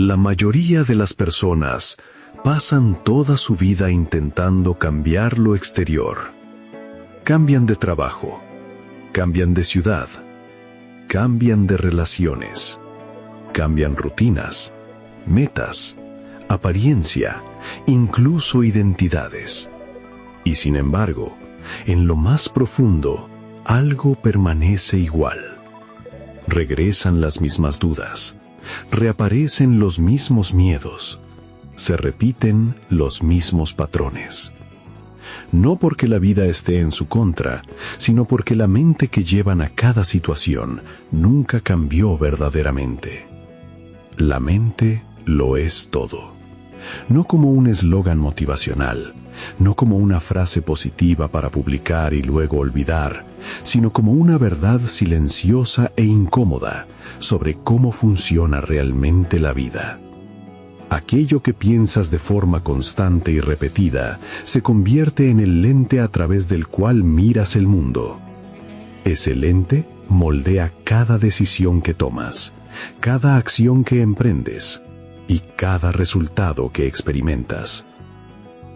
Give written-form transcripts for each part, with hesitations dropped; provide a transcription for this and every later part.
La mayoría de las personas pasan toda su vida intentando cambiar lo exterior. Cambian de trabajo, cambian de ciudad, cambian de relaciones, cambian rutinas, metas, apariencia, incluso identidades. Y sin embargo, en lo más profundo, algo permanece igual. Regresan las mismas dudas, reaparecen los mismos miedos, se repiten los mismos patrones. No porque la vida esté en su contra, sino porque la mente que llevan a cada situación nunca cambió verdaderamente. La mente lo es todo. No como un eslogan motivacional, no como una frase positiva para publicar y luego olvidar, sino como una verdad silenciosa e incómoda sobre cómo funciona realmente la vida. Aquello que piensas de forma constante y repetida se convierte en el lente a través del cual miras el mundo. Ese lente moldea cada decisión que tomas, cada acción que emprendes y cada resultado que experimentas.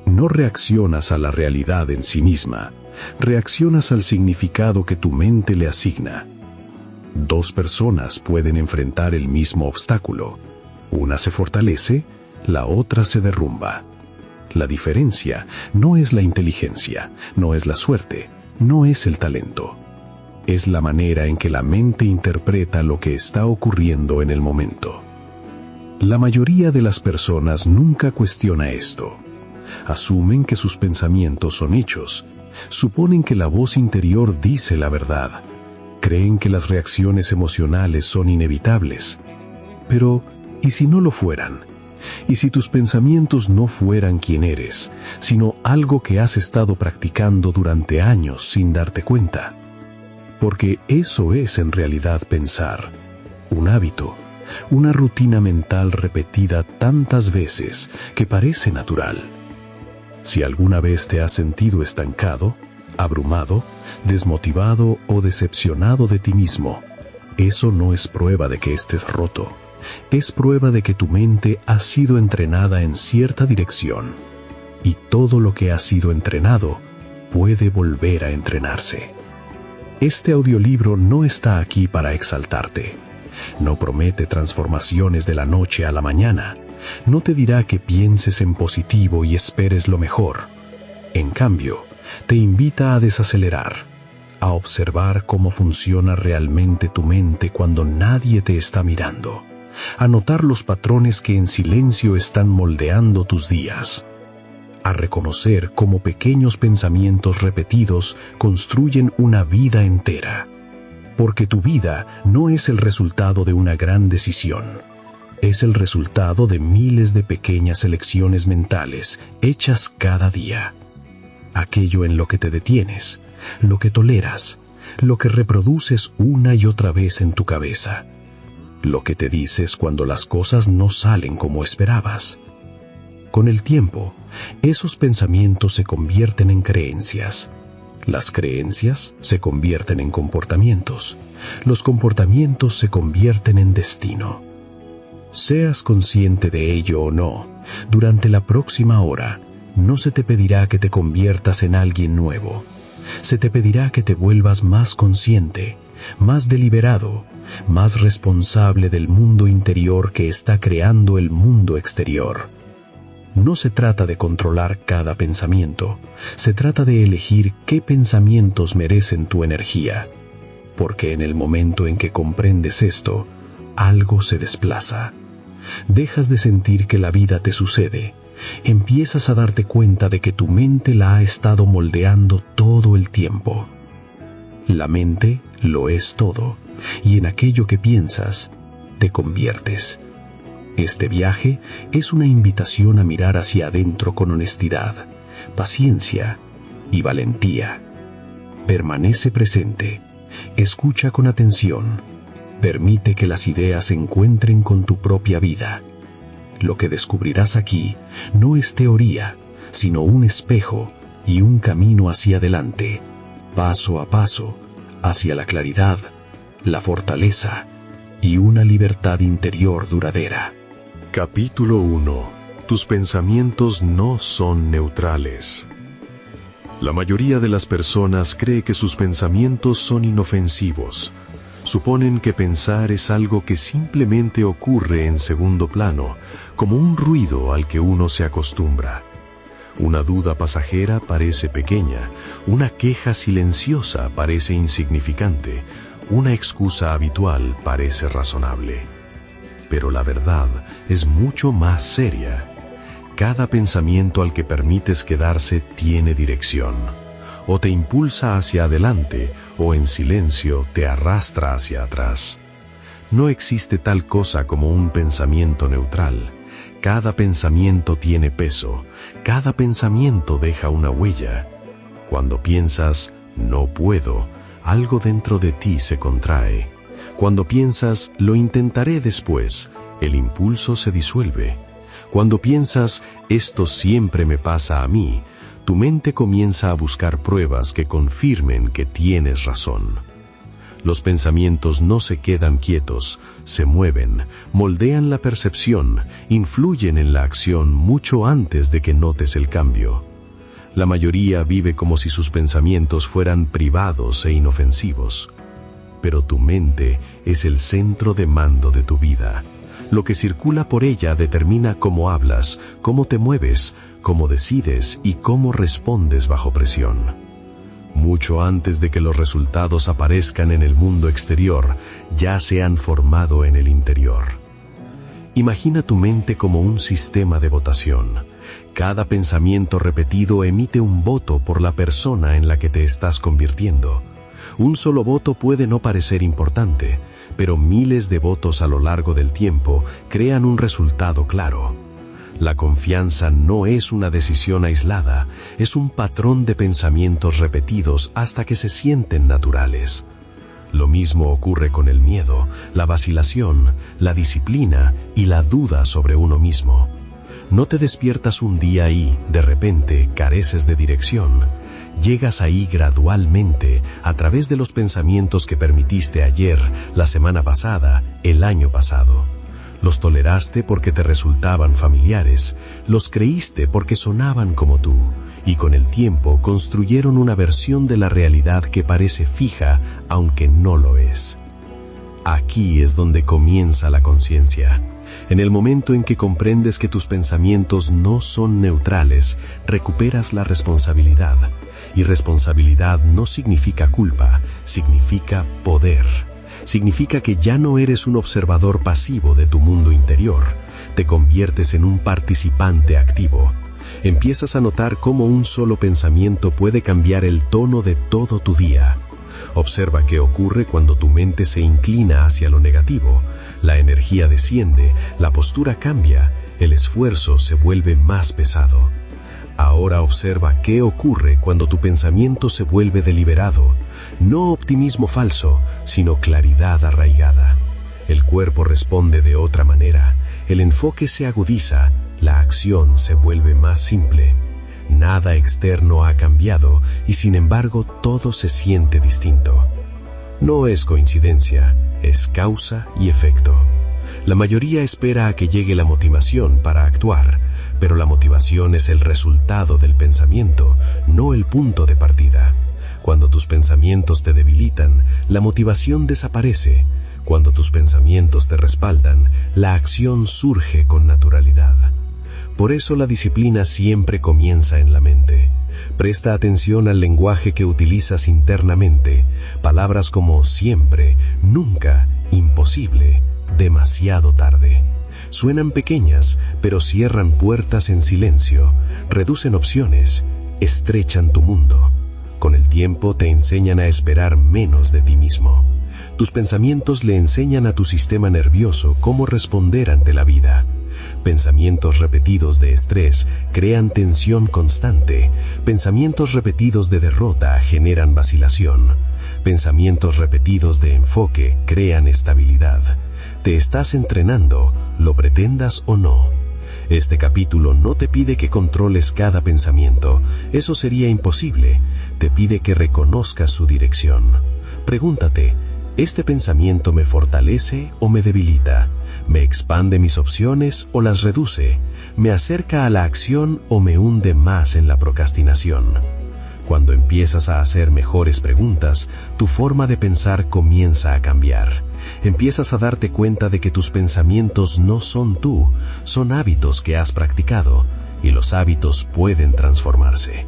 No reaccionas a la realidad en sí misma, reaccionas al significado que tu mente le asigna. Dos personas pueden enfrentar el mismo obstáculo. Una se fortalece, la otra se derrumba. La diferencia no es la inteligencia, no es la suerte, no es el talento. Es la manera en que la mente interpreta lo que está ocurriendo en el momento. La mayoría de las personas nunca cuestiona esto. Asumen que sus pensamientos son hechos, suponen que la voz interior dice la verdad, creen que las reacciones emocionales son inevitables. Pero, ¿y si no lo fueran? ¿Y si tus pensamientos no fueran quien eres, sino algo que has estado practicando durante años sin darte cuenta? Porque eso es en realidad pensar, un hábito, una rutina mental repetida tantas veces que parece natural. Si alguna vez te has sentido estancado, abrumado, desmotivado o decepcionado de ti mismo, eso no es prueba de que estés roto. Es prueba de que tu mente ha sido entrenada en cierta dirección, y todo lo que ha sido entrenado puede volver a entrenarse. Este audiolibro no está aquí para exaltarte. No promete transformaciones de la noche a la mañana. No te dirá que pienses en positivo y esperes lo mejor. En cambio, te invita a desacelerar, a observar cómo funciona realmente tu mente cuando nadie te está mirando, a notar los patrones que en silencio están moldeando tus días, a reconocer cómo pequeños pensamientos repetidos construyen una vida entera. Porque tu vida no es el resultado de una gran decisión. Es el resultado de miles de pequeñas elecciones mentales hechas cada día. Aquello en lo que te detienes, lo que toleras, lo que reproduces una y otra vez en tu cabeza, lo que te dices cuando las cosas no salen como esperabas. Con el tiempo, esos pensamientos se convierten en creencias. Las creencias se convierten en comportamientos. Los comportamientos se convierten en destino. Seas consciente de ello o no, durante la próxima hora, no se te pedirá que te conviertas en alguien nuevo. Se te pedirá que te vuelvas más consciente, más deliberado, más responsable del mundo interior que está creando el mundo exterior. No se trata de controlar cada pensamiento, se trata de elegir qué pensamientos merecen tu energía, porque en el momento en que comprendes esto, algo se desplaza. Dejas de sentir que la vida te sucede, empiezas a darte cuenta de que tu mente la ha estado moldeando todo el tiempo. La mente lo es todo, y en aquello que piensas, te conviertes. Este viaje es una invitación a mirar hacia adentro con honestidad, paciencia y valentía. Permanece presente, escucha con atención, permite que las ideas se encuentren con tu propia vida. Lo que descubrirás aquí no es teoría, sino un espejo y un camino hacia adelante, paso a paso, hacia la claridad, la fortaleza y una libertad interior duradera. Capítulo 1. Tus pensamientos no son neutrales. La mayoría de las personas cree que sus pensamientos son inofensivos. Suponen que pensar es algo que simplemente ocurre en segundo plano, como un ruido al que uno se acostumbra. Una duda pasajera parece pequeña, una queja silenciosa parece insignificante, una excusa habitual parece razonable. Pero la verdad es mucho más seria. Cada pensamiento al que permites quedarse tiene dirección. O te impulsa hacia adelante, o en silencio te arrastra hacia atrás. No existe tal cosa como un pensamiento neutral. Cada pensamiento tiene peso, cada pensamiento deja una huella. Cuando piensas, no puedo, algo dentro de ti se contrae. Cuando piensas, lo intentaré después, el impulso se disuelve. Cuando piensas, esto siempre me pasa a mí, tu mente comienza a buscar pruebas que confirmen que tienes razón. Los pensamientos no se quedan quietos, se mueven, moldean la percepción, influyen en la acción mucho antes de que notes el cambio. La mayoría vive como si sus pensamientos fueran privados e inofensivos. Pero tu mente es el centro de mando de tu vida. Lo que circula por ella determina cómo hablas, cómo te mueves, cómo decides y cómo respondes bajo presión. Mucho antes de que los resultados aparezcan en el mundo exterior, ya se han formado en el interior. Imagina tu mente como un sistema de votación. Cada pensamiento repetido emite un voto por la persona en la que te estás convirtiendo. Un solo voto puede no parecer importante, pero miles de votos a lo largo del tiempo crean un resultado claro. La confianza no es una decisión aislada, es un patrón de pensamientos repetidos hasta que se sienten naturales. Lo mismo ocurre con el miedo, la vacilación, la disciplina y la duda sobre uno mismo. No te despiertas un día y, de repente, careces de dirección. Llegas ahí gradualmente, a través de los pensamientos que permitiste ayer, la semana pasada, el año pasado. Los toleraste porque te resultaban familiares, los creíste porque sonaban como tú, y con el tiempo construyeron una versión de la realidad que parece fija, aunque no lo es. Aquí es donde comienza la conciencia. En el momento en que comprendes que tus pensamientos no son neutrales, recuperas la responsabilidad. Y responsabilidad no significa culpa, significa poder. Significa que ya no eres un observador pasivo de tu mundo interior, te conviertes en un participante activo. Empiezas a notar cómo un solo pensamiento puede cambiar el tono de todo tu día. Observa qué ocurre cuando tu mente se inclina hacia lo negativo. La energía desciende, la postura cambia, el esfuerzo se vuelve más pesado. Ahora observa qué ocurre cuando tu pensamiento se vuelve deliberado. No optimismo falso, sino claridad arraigada. El cuerpo responde de otra manera, el enfoque se agudiza, la acción se vuelve más simple. Nada externo ha cambiado y sin embargo todo se siente distinto. No es coincidencia, es causa y efecto. La mayoría espera a que llegue la motivación para actuar, pero la motivación es el resultado del pensamiento, no el punto de partida. Cuando tus pensamientos te debilitan, la motivación desaparece. Cuando tus pensamientos te respaldan, la acción surge con naturalidad. Por eso la disciplina siempre comienza en la mente. Presta atención al lenguaje que utilizas internamente. Palabras como siempre, nunca, imposible, demasiado tarde. Suenan pequeñas, pero cierran puertas en silencio, reducen opciones, estrechan tu mundo. Con el tiempo te enseñan a esperar menos de ti mismo. Tus pensamientos le enseñan a tu sistema nervioso cómo responder ante la vida. Pensamientos repetidos de estrés crean tensión constante. Pensamientos repetidos de derrota generan vacilación. Pensamientos repetidos de enfoque crean estabilidad. Te estás entrenando, lo pretendas o no. Este capítulo no te pide que controles cada pensamiento, eso sería imposible. Te pide que reconozcas su dirección. Pregúntate, ¿Este pensamiento me fortalece o me debilita? ¿Me expande mis opciones o las reduce? ¿Me acerca a la acción o me hunde más en la procrastinación? Cuando empiezas a hacer mejores preguntas, tu forma de pensar comienza a cambiar. Empiezas a darte cuenta de que tus pensamientos no son tú, son hábitos que has practicado, y los hábitos pueden transformarse.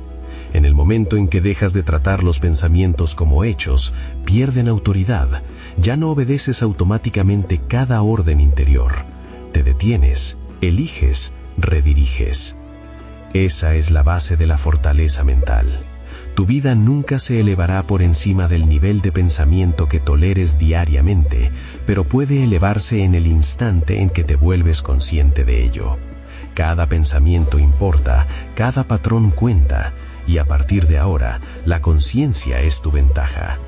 En el momento en que dejas de tratar los pensamientos como hechos, pierden autoridad. Ya no obedeces automáticamente cada orden interior. Te detienes, eliges, rediriges. Esa es la base de la fortaleza mental. Tu vida nunca se elevará por encima del nivel de pensamiento que toleres diariamente, pero puede elevarse en el instante en que te vuelves consciente de ello. Cada pensamiento importa, cada patrón cuenta, y a partir de ahora, la conciencia es tu ventaja.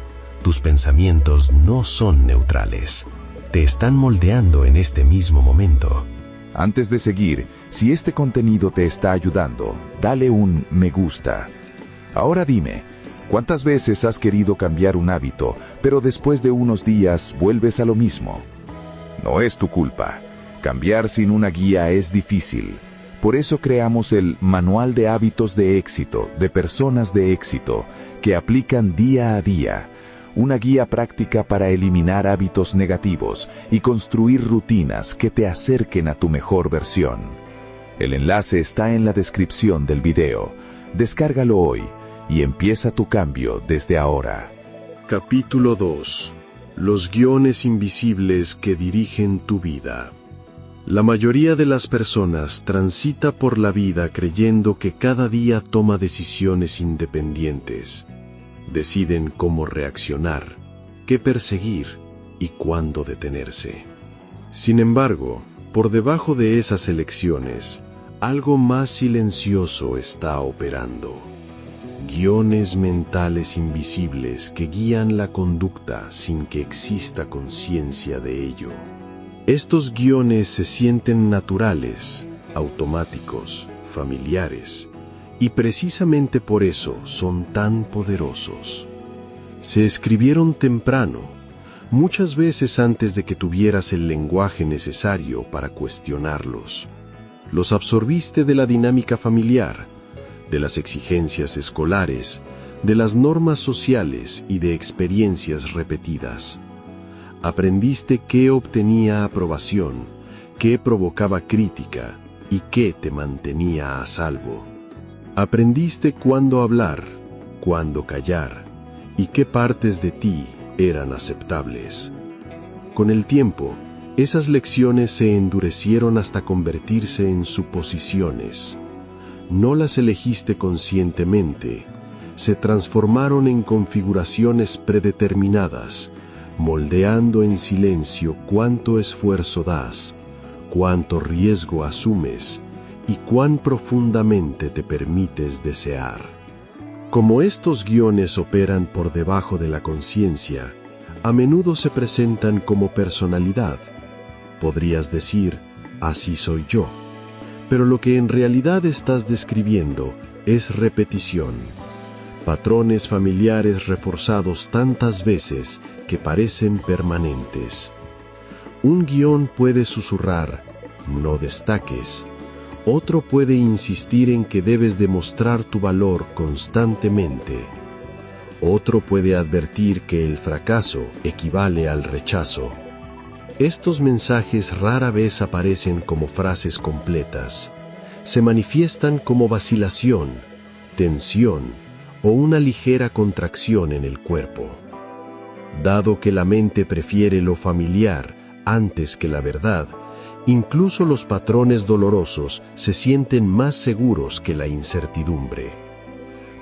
Tus pensamientos no son neutrales. Te están moldeando en este mismo momento. Antes de seguir, si este contenido te está ayudando, dale un me gusta. Ahora dime, ¿cuántas veces has querido cambiar un hábito, pero después de unos días vuelves a lo mismo? No es tu culpa. Cambiar sin una guía es difícil. Por eso creamos el Manual de Hábitos de Éxito, de personas de éxito, que aplican día a día. Una guía práctica para eliminar hábitos negativos y construir rutinas que te acerquen a tu mejor versión. El enlace está en la descripción del video. Descárgalo hoy y empieza tu cambio desde ahora. Capítulo 2. Los guiones invisibles que dirigen tu vida. La mayoría de las personas transita por la vida creyendo que cada día toma decisiones independientes. Deciden cómo reaccionar, qué perseguir y cuándo detenerse. Sin embargo, por debajo de esas elecciones, algo más silencioso está operando. Guiones mentales invisibles que guían la conducta sin que exista conciencia de ello. Estos guiones se sienten naturales, automáticos, familiares, y precisamente por eso son tan poderosos. Se escribieron temprano, muchas veces antes de que tuvieras el lenguaje necesario para cuestionarlos. Los absorbiste de la dinámica familiar, de las exigencias escolares, de las normas sociales y de experiencias repetidas. Aprendiste qué obtenía aprobación, qué provocaba crítica y qué te mantenía a salvo. Aprendiste cuándo hablar, cuándo callar y qué partes de ti eran aceptables. Con el tiempo, esas lecciones se endurecieron hasta convertirse en suposiciones. No las elegiste conscientemente, se transformaron en configuraciones predeterminadas, moldeando en silencio cuánto esfuerzo das, cuánto riesgo asumes y cuán profundamente te permites desear. Como estos guiones operan por debajo de la conciencia, a menudo se presentan como personalidad. Podrías decir, así soy yo, pero lo que en realidad estás describiendo es repetición. Patrones familiares reforzados tantas veces que parecen permanentes. Un guión puede susurrar, no destaques. Otro puede insistir en que debes demostrar tu valor constantemente. Otro puede advertir que el fracaso equivale al rechazo. Estos mensajes rara vez aparecen como frases completas. Se manifiestan como vacilación, tensión, o una ligera contracción en el cuerpo. Dado que la mente prefiere lo familiar antes que la verdad, incluso los patrones dolorosos se sienten más seguros que la incertidumbre.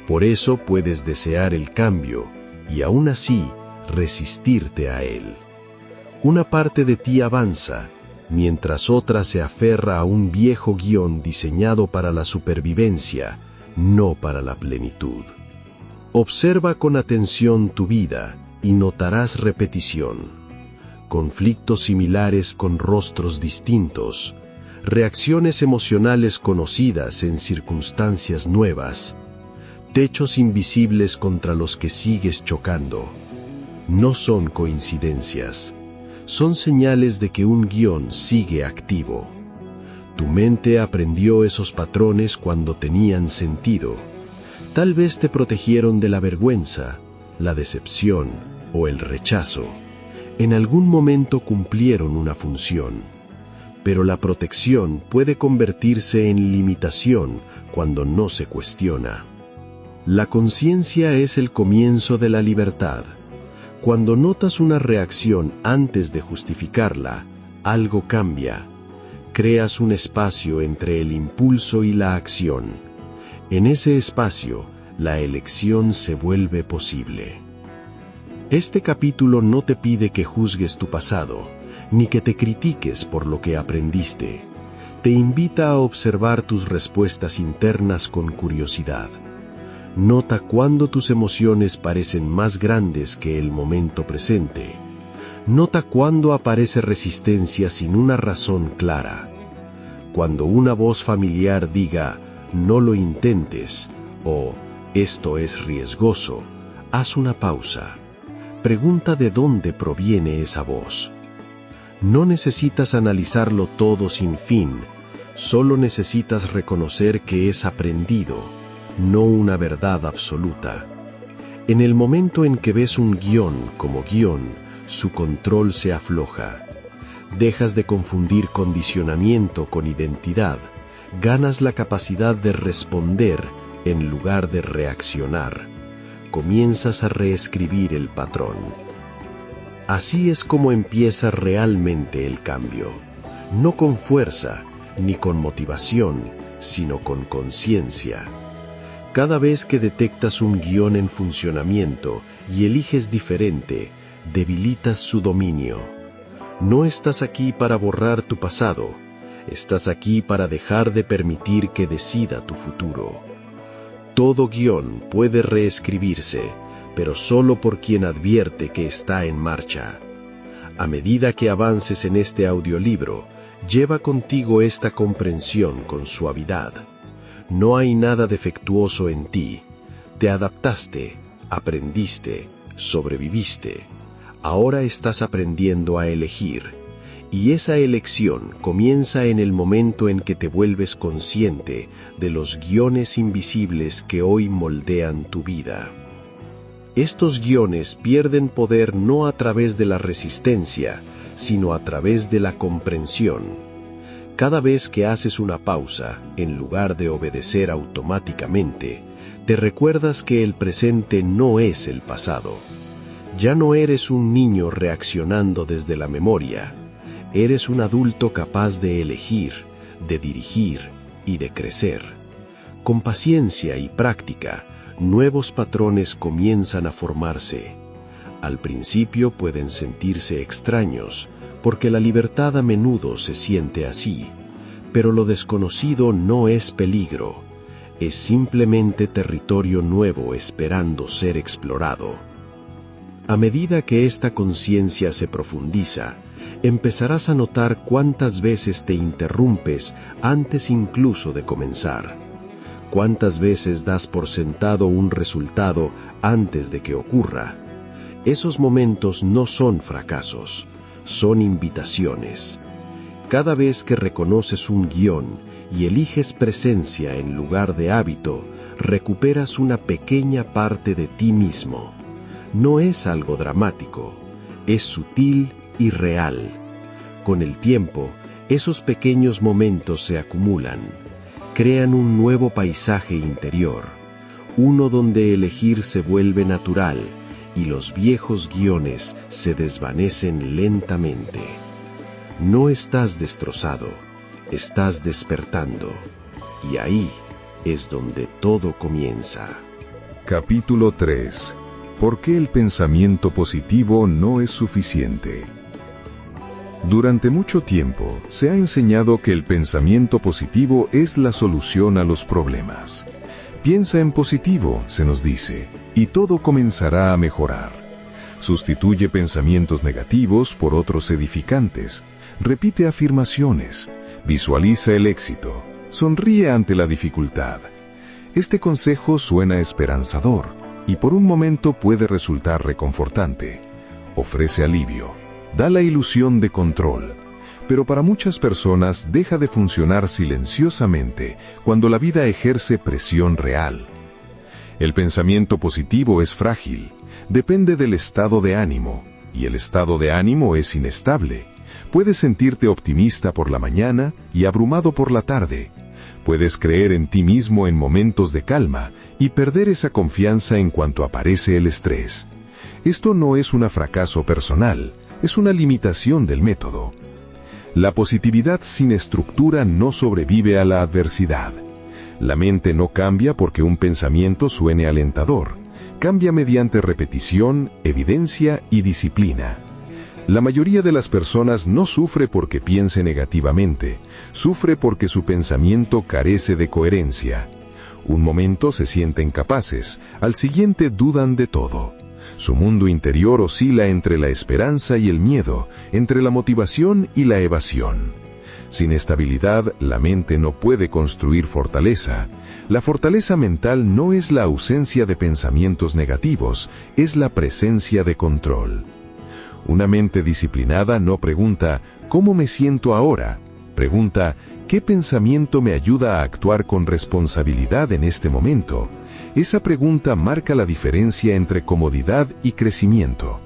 Por eso puedes desear el cambio y aún así resistirte a él. Una parte de ti avanza, mientras otra se aferra a un viejo guión diseñado para la supervivencia, no para la plenitud. Observa con atención tu vida y notarás repetición. Conflictos similares con rostros distintos, reacciones emocionales conocidas en circunstancias nuevas, techos invisibles contra los que sigues chocando. No son coincidencias. Son señales de que un guión sigue activo. Tu mente aprendió esos patrones cuando tenían sentido. Tal vez te protegieron de la vergüenza, la decepción o el rechazo. En algún momento cumplieron una función. Pero la protección puede convertirse en limitación cuando no se cuestiona. La conciencia es el comienzo de la libertad. Cuando notas una reacción antes de justificarla, algo cambia. Creas un espacio entre el impulso y la acción. En ese espacio, la elección se vuelve posible. Este capítulo no te pide que juzgues tu pasado, ni que te critiques por lo que aprendiste. Te invita a observar tus respuestas internas con curiosidad. Nota cuándo tus emociones parecen más grandes que el momento presente. Nota cuándo aparece resistencia sin una razón clara. Cuando una voz familiar diga, no lo intentes, o esto es riesgoso, haz una pausa. Pregunta de dónde proviene esa voz. No necesitas analizarlo todo sin fin, solo necesitas reconocer que es aprendido, no una verdad absoluta. En el momento en que ves un guión como guión, su control se afloja. Dejas de confundir condicionamiento con identidad, ganas la capacidad de responder en lugar de reaccionar. Comienzas a reescribir el patrón. Así es como empieza realmente el cambio, no con fuerza ni con motivación, sino con conciencia. Cada vez que detectas un guión en funcionamiento y eliges diferente, debilitas su dominio. No estás aquí para borrar tu pasado, estás aquí para dejar de permitir que decida tu futuro. Todo guión puede reescribirse, pero solo por quien advierte que está en marcha. A medida que avances en este audiolibro, lleva contigo esta comprensión con suavidad. No hay nada defectuoso en ti. Te adaptaste, aprendiste, sobreviviste. Ahora estás aprendiendo a elegir. Y esa elección comienza en el momento en que te vuelves consciente de los guiones invisibles que hoy moldean tu vida. Estos guiones pierden poder no a través de la resistencia, sino a través de la comprensión. Cada vez que haces una pausa, en lugar de obedecer automáticamente, te recuerdas que el presente no es el pasado. Ya no eres un niño reaccionando desde la memoria. Eres un adulto capaz de elegir, de dirigir y de crecer. Con paciencia y práctica, nuevos patrones comienzan a formarse. Al principio pueden sentirse extraños, porque la libertad a menudo se siente así, pero lo desconocido no es peligro, es simplemente territorio nuevo esperando ser explorado. A medida que esta conciencia se profundiza, empezarás a notar cuántas veces te interrumpes antes incluso de comenzar. Cuántas veces das por sentado un resultado antes de que ocurra. Esos momentos no son fracasos, son invitaciones. Cada vez que reconoces un guión y eliges presencia en lugar de hábito, recuperas una pequeña parte de ti mismo. No es algo dramático, es sutil y real. Con el tiempo, esos pequeños momentos se acumulan, crean un nuevo paisaje interior, uno donde elegir se vuelve natural y los viejos guiones se desvanecen lentamente. No estás destrozado, estás despertando, y ahí es donde todo comienza. Capítulo 3. ¿Por qué el pensamiento positivo no es suficiente? Durante mucho tiempo se ha enseñado que el pensamiento positivo es la solución a los problemas. Piensa en positivo, se nos dice, y todo comenzará a mejorar. Sustituye pensamientos negativos por otros edificantes. Repite afirmaciones. Visualiza el éxito. Sonríe ante la dificultad. Este consejo suena esperanzador y por un momento puede resultar reconfortante. ofrece alivio, da la ilusión de control. Pero para muchas personas deja de funcionar silenciosamente cuando la vida ejerce presión real. El pensamiento positivo es frágil, depende del estado de ánimo, y el estado de ánimo es inestable. Puedes sentirte optimista por la mañana y abrumado por la tarde. Puedes creer en ti mismo en momentos de calma y perder esa confianza en cuanto aparece el estrés. Esto no es un fracaso personal, es una limitación del método. La positividad sin estructura no sobrevive a la adversidad. La mente no cambia porque un pensamiento suene alentador. Cambia mediante repetición, evidencia y disciplina. La mayoría de las personas no sufre porque piense negativamente, sufre porque su pensamiento carece de coherencia. Un momento se sienten capaces, al siguiente dudan de todo. Su mundo interior oscila entre la esperanza y el miedo, entre la motivación y la evasión. Sin estabilidad, la mente no puede construir fortaleza. La fortaleza mental no es la ausencia de pensamientos negativos, es la presencia de control. Una mente disciplinada no pregunta, ¿cómo me siento ahora? Pregunta, ¿qué pensamiento me ayuda a actuar con responsabilidad en este momento? Esa pregunta marca la diferencia entre comodidad y crecimiento.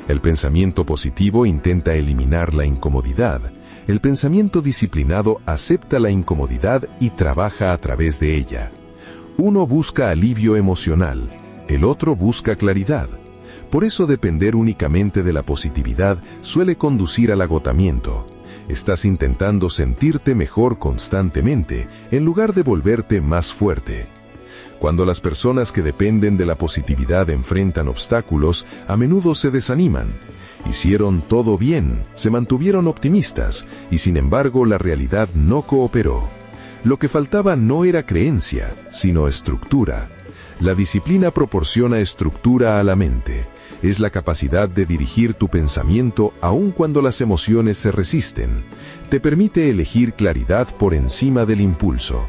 El pensamiento positivo intenta eliminar la incomodidad. El pensamiento disciplinado acepta la incomodidad y trabaja a través de ella. Uno busca alivio emocional, el otro busca claridad. Por eso depender únicamente de la positividad suele conducir al agotamiento. Estás intentando sentirte mejor constantemente, en lugar de volverte más fuerte. Cuando las personas que dependen de la positividad enfrentan obstáculos, a menudo se desaniman. Hicieron todo bien, se mantuvieron optimistas, y sin embargo la realidad no cooperó. Lo que faltaba no era creencia, sino estructura. La disciplina proporciona estructura a la mente. Es la capacidad de dirigir tu pensamiento aun cuando las emociones se resisten. Te permite elegir claridad por encima del impulso.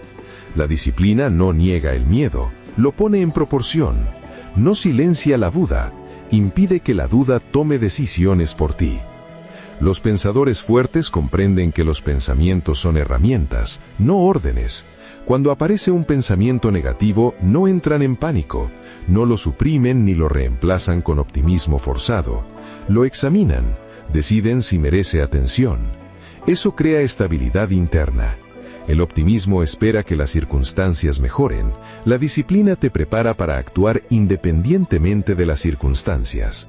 La disciplina no niega el miedo, lo pone en proporción. No silencia la duda, impide que la duda tome decisiones por ti. Los pensadores fuertes comprenden que los pensamientos son herramientas, no órdenes. Cuando aparece un pensamiento negativo, no entran en pánico, no lo suprimen ni lo reemplazan con optimismo forzado. Lo examinan, deciden si merece atención. Eso crea estabilidad interna. El optimismo espera que las circunstancias mejoren. La disciplina te prepara para actuar independientemente de las circunstancias.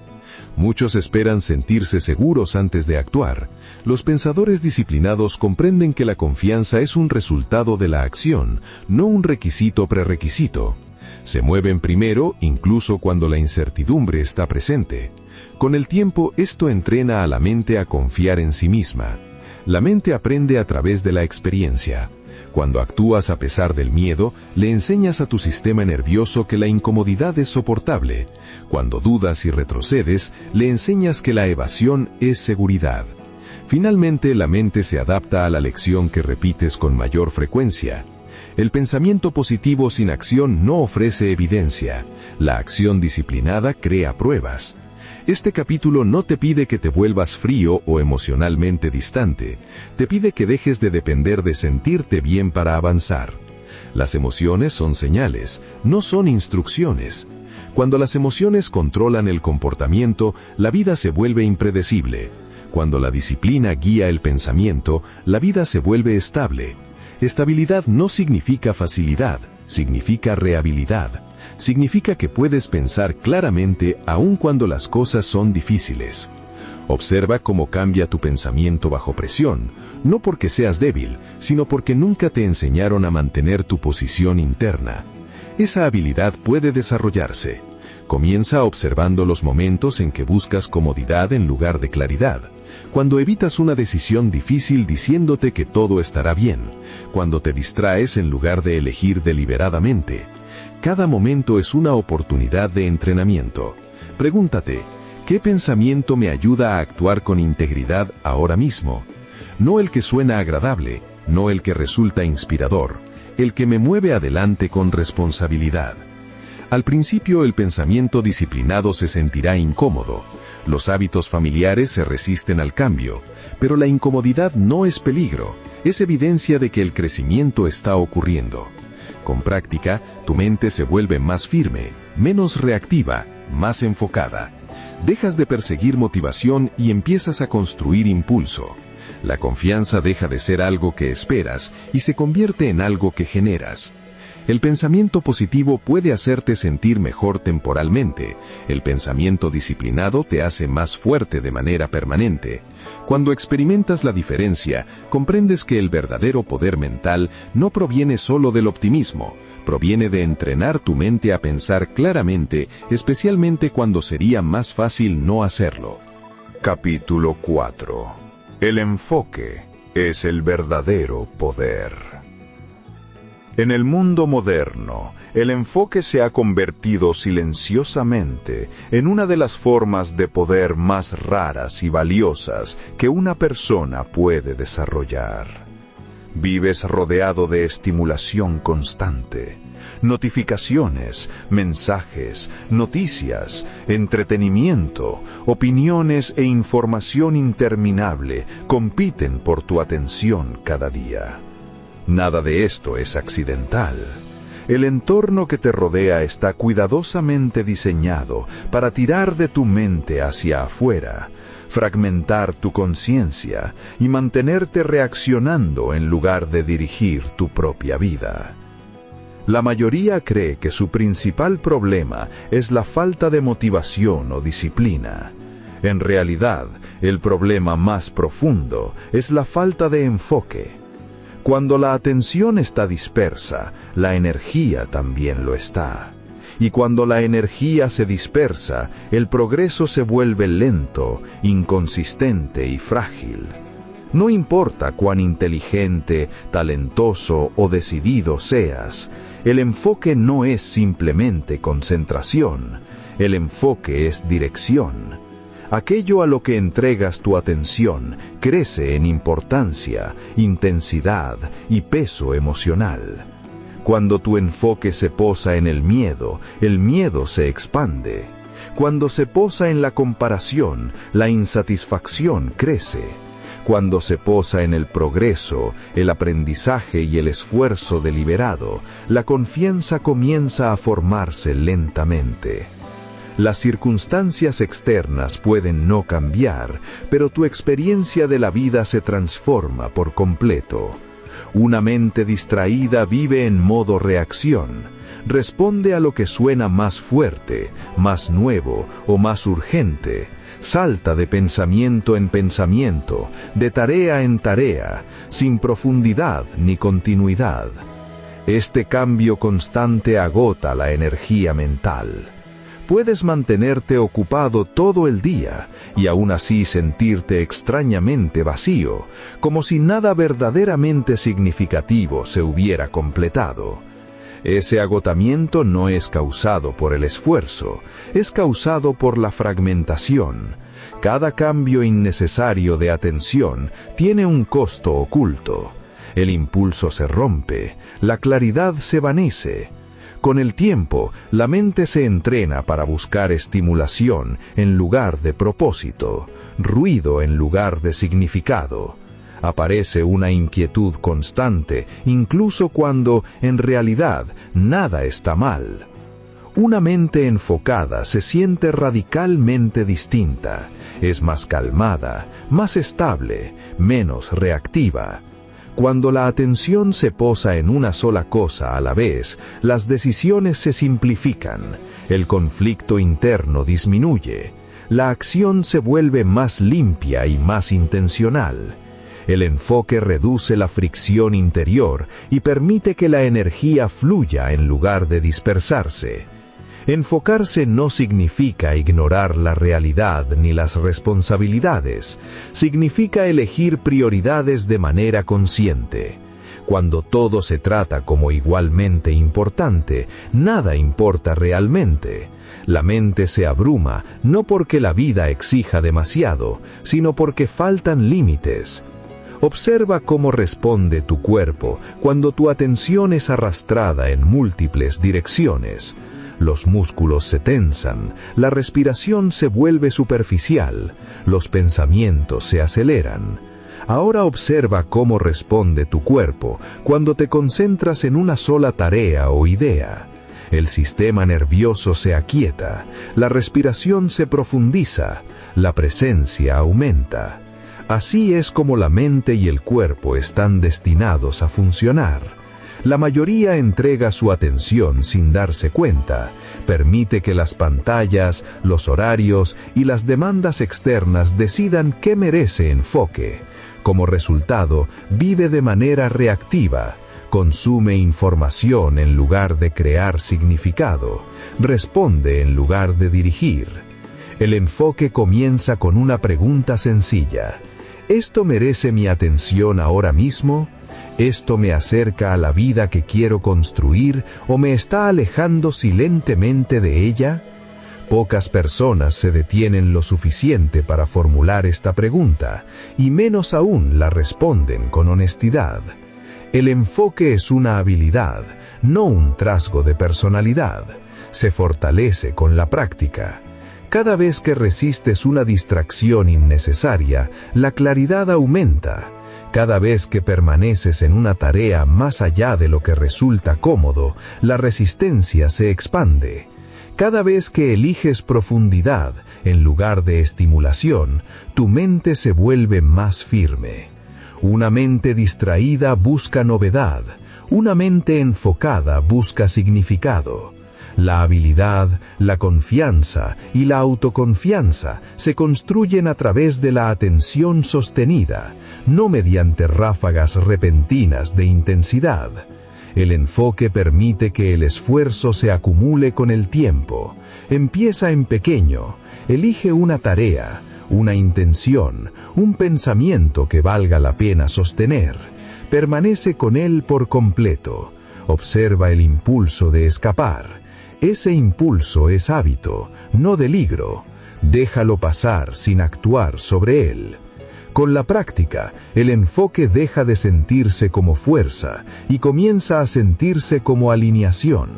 Muchos esperan sentirse seguros antes de actuar. Los pensadores disciplinados comprenden que la confianza es un resultado de la acción, no un requisito prerequisito. Se mueven primero incluso cuando la incertidumbre está presente. Con el tiempo, esto entrena a la mente a confiar en sí misma. La mente aprende a través de la experiencia. Cuando actúas a pesar del miedo, le enseñas a tu sistema nervioso que la incomodidad es soportable. Cuando dudas y retrocedes, le enseñas que la evasión es seguridad. Finalmente, la mente se adapta a la lección que repites con mayor frecuencia. El pensamiento positivo sin acción no ofrece evidencia. La acción disciplinada crea pruebas. Este capítulo no te pide que te vuelvas frío o emocionalmente distante, te pide que dejes de depender de sentirte bien para avanzar. Las emociones son señales, no son instrucciones. Cuando las emociones controlan el comportamiento, la vida se vuelve impredecible. Cuando la disciplina guía el pensamiento, la vida se vuelve estable. Estabilidad no significa facilidad, significa rehabilidad. Significa que puedes pensar claramente aun cuando las cosas son difíciles. Observa cómo cambia tu pensamiento bajo presión, no porque seas débil, sino porque nunca te enseñaron a mantener tu posición interna. Esa habilidad puede desarrollarse. Comienza observando los momentos en que buscas comodidad en lugar de claridad. Cuando evitas una decisión difícil diciéndote que todo estará bien. Cuando te distraes en lugar de elegir deliberadamente. Cada momento es una oportunidad de entrenamiento. Pregúntate, ¿qué pensamiento me ayuda a actuar con integridad ahora mismo? No el que suena agradable, no el que resulta inspirador, el que me mueve adelante con responsabilidad. Al principio el pensamiento disciplinado se sentirá incómodo. Los hábitos familiares se resisten al cambio, pero la incomodidad no es peligro, es evidencia de que el crecimiento está ocurriendo. Con práctica, tu mente se vuelve más firme, menos reactiva, más enfocada. Dejas de perseguir motivación y empiezas a construir impulso. La confianza deja de ser algo que esperas y se convierte en algo que generas. El pensamiento positivo puede hacerte sentir mejor temporalmente. El pensamiento disciplinado te hace más fuerte de manera permanente. Cuando experimentas la diferencia, comprendes que el verdadero poder mental no proviene solo del optimismo, proviene de entrenar tu mente a pensar claramente, especialmente cuando sería más fácil no hacerlo. Capítulo 4. El enfoque es el verdadero poder. En el mundo moderno, el enfoque se ha convertido silenciosamente en una de las formas de poder más raras y valiosas que una persona puede desarrollar. Vives rodeado de estimulación constante. Notificaciones, mensajes, noticias, entretenimiento, opiniones e información interminable compiten por tu atención cada día. Nada de esto es accidental. El entorno que te rodea está cuidadosamente diseñado para tirar de tu mente hacia afuera, fragmentar tu conciencia y mantenerte reaccionando en lugar de dirigir tu propia vida. La mayoría cree que su principal problema es la falta de motivación o disciplina. En realidad, el problema más profundo es la falta de enfoque. Cuando la atención está dispersa, la energía también lo está. Y cuando la energía se dispersa, el progreso se vuelve lento, inconsistente y frágil. No importa cuán inteligente, talentoso o decidido seas, el enfoque no es simplemente concentración, el enfoque es dirección. Aquello a lo que entregas tu atención crece en importancia, intensidad y peso emocional. Cuando tu enfoque se posa en el miedo se expande. Cuando se posa en la comparación, la insatisfacción crece. Cuando se posa en el progreso, el aprendizaje y el esfuerzo deliberado, la confianza comienza a formarse lentamente. Las circunstancias externas pueden no cambiar, pero tu experiencia de la vida se transforma por completo. Una mente distraída vive en modo reacción. Responde a lo que suena más fuerte, más nuevo o más urgente. Salta de pensamiento en pensamiento, de tarea en tarea, sin profundidad ni continuidad. Este cambio constante agota la energía mental. Puedes mantenerte ocupado todo el día y aún así sentirte extrañamente vacío, como si nada verdaderamente significativo se hubiera completado. Ese agotamiento no es causado por el esfuerzo, es causado por la fragmentación. Cada cambio innecesario de atención tiene un costo oculto. El impulso se rompe, la claridad se vanece. Con el tiempo, la mente se entrena para buscar estimulación en lugar de propósito, ruido en lugar de significado. Aparece una inquietud constante, incluso cuando, en realidad, nada está mal. Una mente enfocada se siente radicalmente distinta, es más calmada, más estable, menos reactiva. Cuando la atención se posa en una sola cosa a la vez, las decisiones se simplifican, el conflicto interno disminuye, la acción se vuelve más limpia y más intencional. El enfoque reduce la fricción interior y permite que la energía fluya en lugar de dispersarse. Enfocarse no significa ignorar la realidad ni las responsabilidades, significa elegir prioridades de manera consciente. Cuando todo se trata como igualmente importante, nada importa realmente. La mente se abruma no porque la vida exija demasiado, sino porque faltan límites. Observa cómo responde tu cuerpo cuando tu atención es arrastrada en múltiples direcciones. Los músculos se tensan, la respiración se vuelve superficial, los pensamientos se aceleran. Ahora observa cómo responde tu cuerpo cuando te concentras en una sola tarea o idea. El sistema nervioso se aquieta, la respiración se profundiza, la presencia aumenta. Así es como la mente y el cuerpo están destinados a funcionar. La mayoría entrega su atención sin darse cuenta, permite que las pantallas, los horarios y las demandas externas decidan qué merece enfoque. Como resultado, vive de manera reactiva, consume información en lugar de crear significado, responde en lugar de dirigir. El enfoque comienza con una pregunta sencilla. ¿Esto merece mi atención ahora mismo? ¿Esto me acerca a la vida que quiero construir o me está alejando silentemente de ella? Pocas personas se detienen lo suficiente para formular esta pregunta, y menos aún la responden con honestidad. El enfoque es una habilidad, no un rasgo de personalidad. Se fortalece con la práctica. Cada vez que resistes una distracción innecesaria, la claridad aumenta. Cada vez que permaneces en una tarea más allá de lo que resulta cómodo, la resistencia se expande. Cada vez que eliges profundidad en lugar de estimulación, tu mente se vuelve más firme. Una mente distraída busca novedad, una mente enfocada busca significado. La habilidad, la confianza y la autoconfianza se construyen a través de la atención sostenida, no mediante ráfagas repentinas de intensidad. El enfoque permite que el esfuerzo se acumule con el tiempo. Empieza en pequeño, elige una tarea, una intención, un pensamiento que valga la pena sostener. Permanece con él por completo. Observa el impulso de escapar. Ese impulso es hábito, no peligro. Déjalo pasar sin actuar sobre él. Con la práctica, el enfoque deja de sentirse como fuerza y comienza a sentirse como alineación.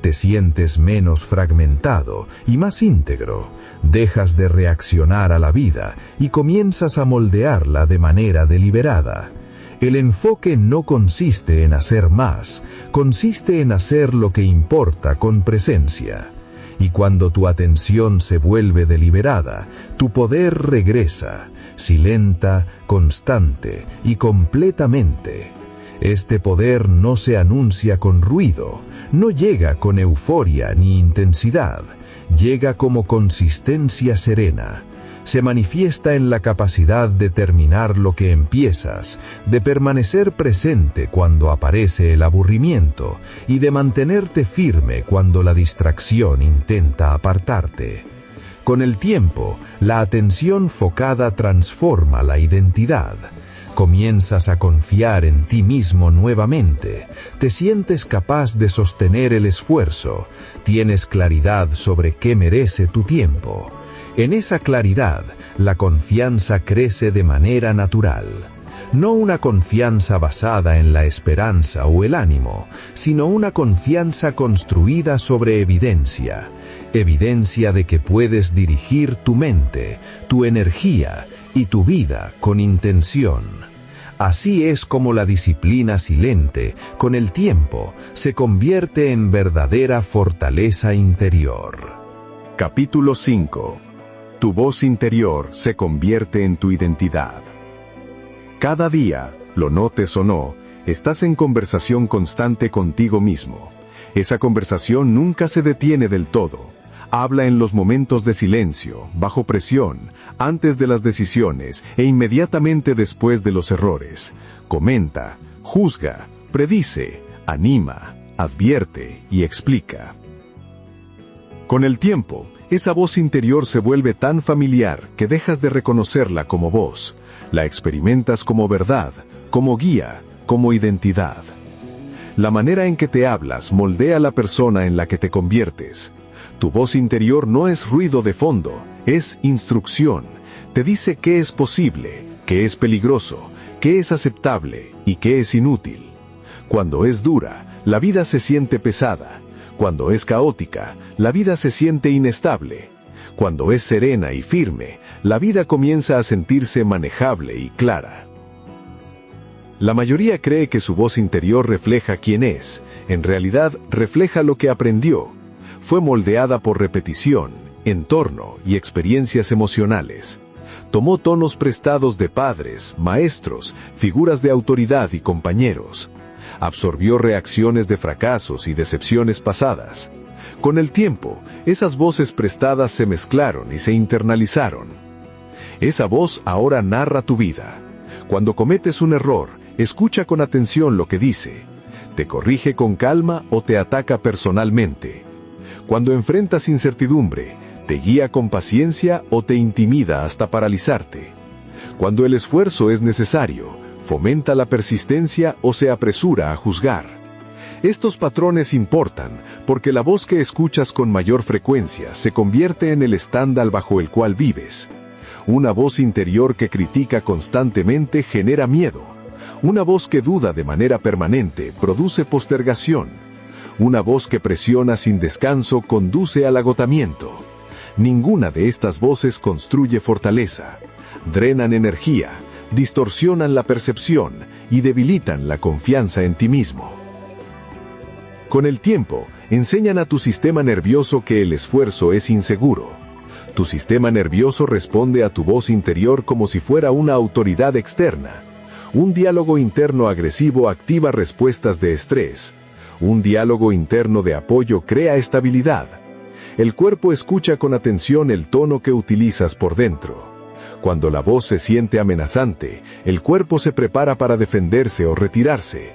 Te sientes menos fragmentado y más íntegro. Dejas de reaccionar a la vida y comienzas a moldearla de manera deliberada. El enfoque no consiste en hacer más, consiste en hacer lo que importa con presencia. Y cuando tu atención se vuelve deliberada, tu poder regresa, silenta, constante y completamente. Este poder no se anuncia con ruido, no llega con euforia ni intensidad, llega como consistencia serena. Se manifiesta en la capacidad de terminar lo que empiezas, de permanecer presente cuando aparece el aburrimiento y de mantenerte firme cuando la distracción intenta apartarte. Con el tiempo, la atención focada transforma la identidad. Comienzas a confiar en ti mismo nuevamente, te sientes capaz de sostener el esfuerzo, tienes claridad sobre qué merece tu tiempo. En esa claridad, la confianza crece de manera natural. No una confianza basada en la esperanza o el ánimo, sino una confianza construida sobre evidencia. Evidencia de que puedes dirigir tu mente, tu energía y tu vida con intención. Así es como la disciplina silente, con el tiempo, se convierte en verdadera fortaleza interior. Capítulo 5. Tu voz interior se convierte en tu identidad. Cada día, lo notes o no, estás en conversación constante contigo mismo. Esa conversación nunca se detiene del todo. Habla en los momentos de silencio, bajo presión, antes de las decisiones e inmediatamente después de los errores. Comenta, juzga, predice, anima, advierte y explica. Con el tiempo, esa voz interior se vuelve tan familiar que dejas de reconocerla como voz. La experimentas como verdad, como guía, como identidad. La manera en que te hablas moldea la persona en la que te conviertes. Tu voz interior no es ruido de fondo, es instrucción. Te dice qué es posible, qué es peligroso, qué es aceptable y qué es inútil. Cuando es dura, la vida se siente pesada. Cuando es caótica, la vida se siente inestable. Cuando es serena y firme, la vida comienza a sentirse manejable y clara. La mayoría cree que su voz interior refleja quién es. En realidad, refleja lo que aprendió. Fue moldeada por repetición, entorno y experiencias emocionales. Tomó tonos prestados de padres, maestros, figuras de autoridad y compañeros. Absorbió reacciones de fracasos y decepciones pasadas. Con el tiempo, esas voces prestadas se mezclaron y se internalizaron. Esa voz ahora narra tu vida. Cuando cometes un error, escucha con atención lo que dice. Te corrige con calma o te ataca personalmente. Cuando enfrentas incertidumbre, te guía con paciencia o te intimida hasta paralizarte. Cuando el esfuerzo es necesario, fomenta la persistencia o se apresura a juzgar. Estos patrones importan porque la voz que escuchas con mayor frecuencia se convierte en el estándar bajo el cual vives. Una voz interior que critica constantemente genera miedo. Una voz que duda de manera permanente produce postergación. Una voz que presiona sin descanso conduce al agotamiento. Ninguna de estas voces construye fortaleza. Drenan energía, distorsionan la percepción y debilitan la confianza en ti mismo. Con el tiempo, enseñan a tu sistema nervioso que el esfuerzo es inseguro. Tu sistema nervioso responde a tu voz interior como si fuera una autoridad externa. Un diálogo interno agresivo activa respuestas de estrés. Un diálogo interno de apoyo crea estabilidad. El cuerpo escucha con atención el tono que utilizas por dentro. Cuando la voz se siente amenazante, el cuerpo se prepara para defenderse o retirarse.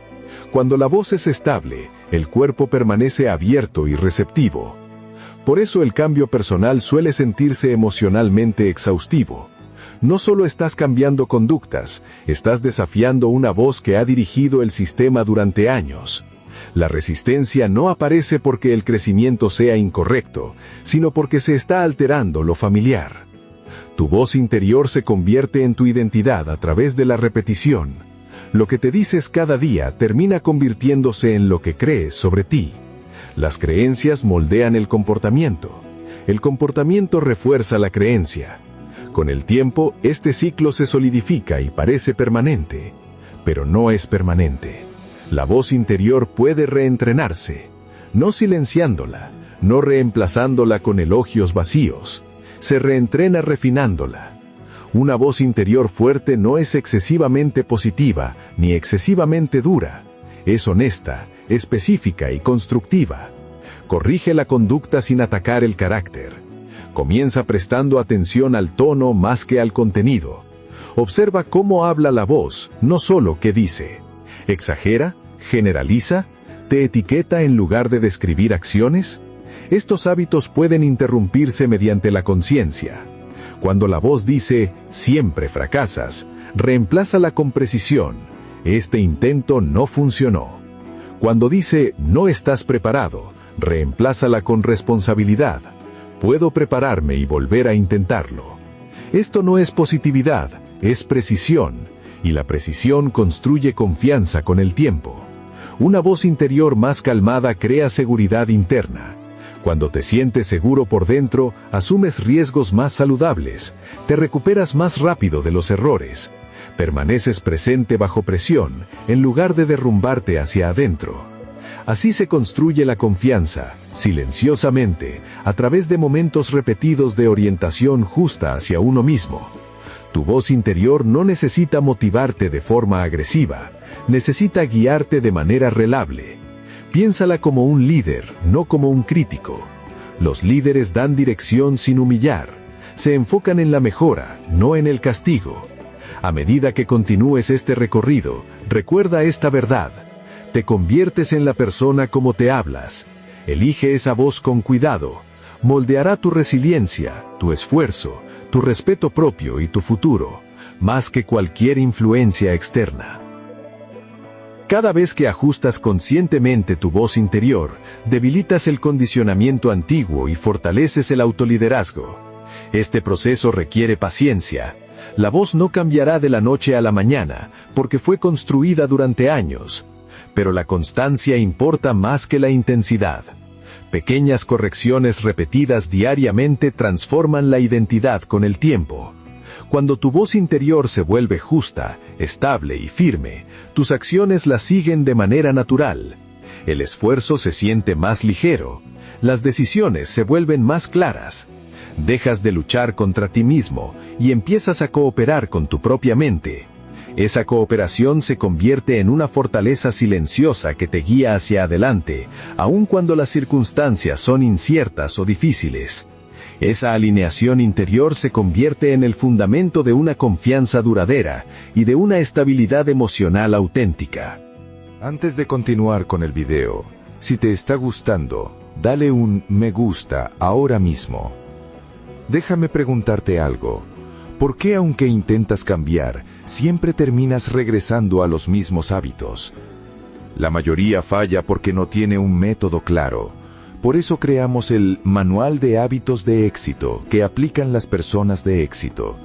Cuando la voz es estable, el cuerpo permanece abierto y receptivo. Por eso el cambio personal suele sentirse emocionalmente exhaustivo. No solo estás cambiando conductas, estás desafiando una voz que ha dirigido el sistema durante años. La resistencia no aparece porque el crecimiento sea incorrecto, sino porque se está alterando lo familiar. Tu voz interior se convierte en tu identidad a través de la repetición. Lo que te dices cada día termina convirtiéndose en lo que crees sobre ti. Las creencias moldean el comportamiento. El comportamiento refuerza la creencia. Con el tiempo, este ciclo se solidifica y parece permanente, pero no es permanente. La voz interior puede reentrenarse, no silenciándola, no reemplazándola con elogios vacíos. Se reentrena refinándola. Una voz interior fuerte no es excesivamente positiva ni excesivamente dura. Es honesta, específica y constructiva. Corrige la conducta sin atacar el carácter. Comienza prestando atención al tono más que al contenido. Observa cómo habla la voz, no solo qué dice. ¿Exagera? ¿Generaliza? ¿Te etiqueta en lugar de describir acciones? Estos hábitos pueden interrumpirse mediante la conciencia. Cuando la voz dice, siempre fracasas, reemplázala con precisión. Este intento no funcionó. Cuando dice, no estás preparado, reemplázala con responsabilidad. Puedo prepararme y volver a intentarlo. Esto no es positividad, es precisión, y la precisión construye confianza con el tiempo. Una voz interior más calmada crea seguridad interna. Cuando te sientes seguro por dentro, asumes riesgos más saludables, te recuperas más rápido de los errores, permaneces presente bajo presión, en lugar de derrumbarte hacia adentro. Así se construye la confianza, silenciosamente, a través de momentos repetidos de orientación justa hacia uno mismo. Tu voz interior no necesita motivarte de forma agresiva, necesita guiarte de manera relable. Piénsala como un líder, no como un crítico. Los líderes dan dirección sin humillar. Se enfocan en la mejora, no en el castigo. A medida que continúes este recorrido, recuerda esta verdad. Te conviertes en la persona como te hablas. Elige esa voz con cuidado. Moldeará tu resiliencia, tu esfuerzo, tu respeto propio y tu futuro, más que cualquier influencia externa. Cada vez que ajustas conscientemente tu voz interior, debilitas el condicionamiento antiguo y fortaleces el autoliderazgo. Este proceso requiere paciencia. La voz no cambiará de la noche a la mañana, porque fue construida durante años. Pero la constancia importa más que la intensidad. Pequeñas correcciones repetidas diariamente transforman la identidad con el tiempo. Cuando tu voz interior se vuelve justa, estable y firme, tus acciones la siguen de manera natural. El esfuerzo se siente más ligero. Las decisiones se vuelven más claras. Dejas de luchar contra ti mismo y empiezas a cooperar con tu propia mente. Esa cooperación se convierte en una fortaleza silenciosa que te guía hacia adelante, aun cuando las circunstancias son inciertas o difíciles. Esa alineación interior se convierte en el fundamento de una confianza duradera y de una estabilidad emocional auténtica. Antes de continuar con el video, si te está gustando, dale un me gusta ahora mismo. Déjame preguntarte algo. ¿Por qué aunque intentas cambiar, siempre terminas regresando a los mismos hábitos? La mayoría falla porque no tiene un método claro. Por eso creamos el Manual de Hábitos de Éxito que aplican las personas de éxito.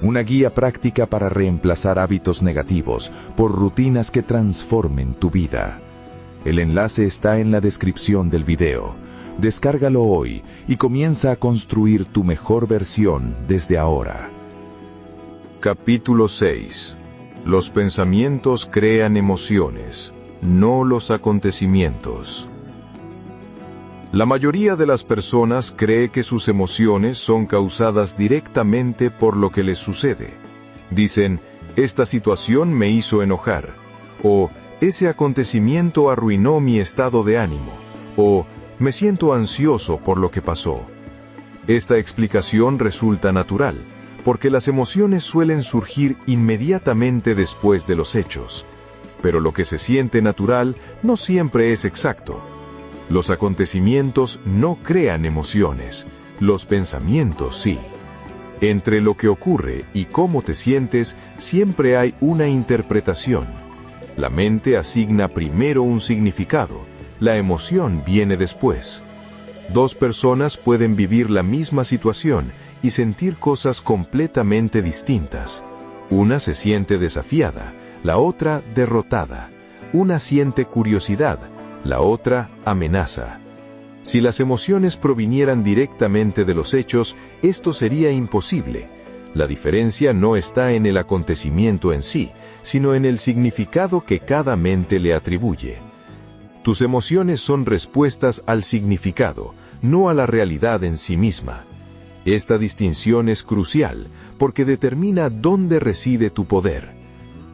Una guía práctica para reemplazar hábitos negativos por rutinas que transformen tu vida. El enlace está en la descripción del video. Descárgalo hoy y comienza a construir tu mejor versión desde ahora. Capítulo 6. Los pensamientos crean emociones, no los acontecimientos. La mayoría de las personas cree que sus emociones son causadas directamente por lo que les sucede. Dicen, esta situación me hizo enojar, o ese acontecimiento arruinó mi estado de ánimo, o me siento ansioso por lo que pasó. Esta explicación resulta natural, porque las emociones suelen surgir inmediatamente después de los hechos. Pero lo que se siente natural no siempre es exacto. Los acontecimientos no crean emociones, los pensamientos sí. Entre lo que ocurre y cómo te sientes, siempre hay una interpretación. La mente asigna primero un significado, la emoción viene después. Dos personas pueden vivir la misma situación y sentir cosas completamente distintas. Una se siente desafiada, la otra derrotada. Una siente curiosidad, la otra amenaza. Si las emociones provinieran directamente de los hechos, esto sería imposible. La diferencia no está en el acontecimiento en sí, sino en el significado que cada mente le atribuye. Tus emociones son respuestas al significado, no a la realidad en sí misma. Esta distinción es crucial porque determina dónde reside tu poder.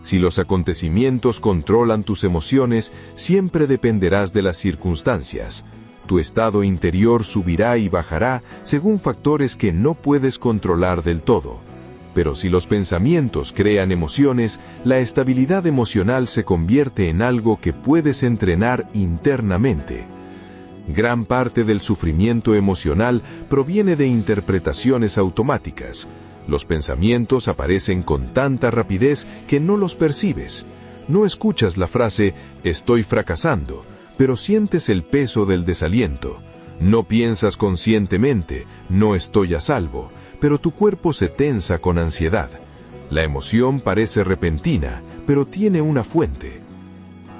Si los acontecimientos controlan tus emociones, siempre dependerás de las circunstancias. Tu estado interior subirá y bajará según factores que no puedes controlar del todo. Pero si los pensamientos crean emociones, la estabilidad emocional se convierte en algo que puedes entrenar internamente. Gran parte del sufrimiento emocional proviene de interpretaciones automáticas. Los pensamientos aparecen con tanta rapidez que no los percibes. No escuchas la frase, estoy fracasando, pero sientes el peso del desaliento. No piensas conscientemente, no estoy a salvo, pero tu cuerpo se tensa con ansiedad. La emoción parece repentina, pero tiene una fuente.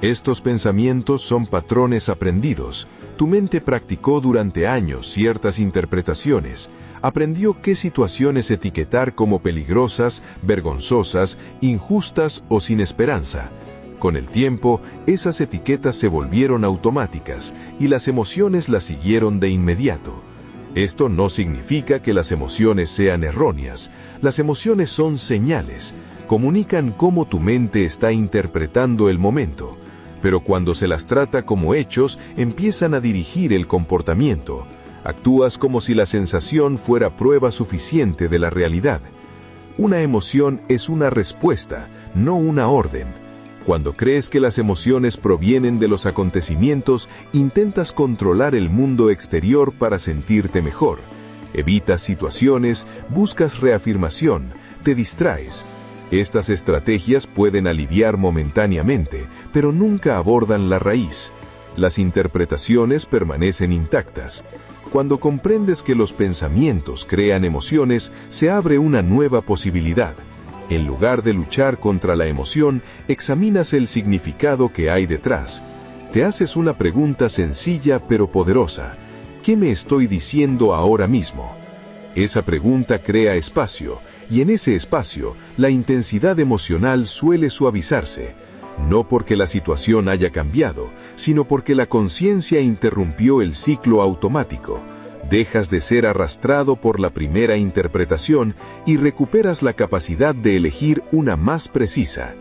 Estos pensamientos son patrones aprendidos. Tu mente practicó durante años ciertas interpretaciones. Aprendió qué situaciones etiquetar como peligrosas, vergonzosas, injustas o sin esperanza. Con el tiempo, esas etiquetas se volvieron automáticas y las emociones las siguieron de inmediato. Esto no significa que las emociones sean erróneas. Las emociones son señales, comunican cómo tu mente está interpretando el momento. Pero cuando se las trata como hechos, empiezan a dirigir el comportamiento. Actúas como si la sensación fuera prueba suficiente de la realidad. Una emoción es una respuesta, no una orden. Cuando crees que las emociones provienen de los acontecimientos, intentas controlar el mundo exterior para sentirte mejor. Evitas situaciones, buscas reafirmación, te distraes. Estas estrategias pueden aliviar momentáneamente, pero nunca abordan la raíz. Las interpretaciones permanecen intactas. Cuando comprendes que los pensamientos crean emociones, se abre una nueva posibilidad. En lugar de luchar contra la emoción, examinas el significado que hay detrás. Te haces una pregunta sencilla pero poderosa. ¿qué me estoy diciendo ahora mismo? Esa pregunta crea espacio, y en ese espacio, la intensidad emocional suele suavizarse, no porque la situación haya cambiado, sino porque la conciencia interrumpió el ciclo automático. Dejas de ser arrastrado por la primera interpretación y recuperas la capacidad de elegir una más precisa.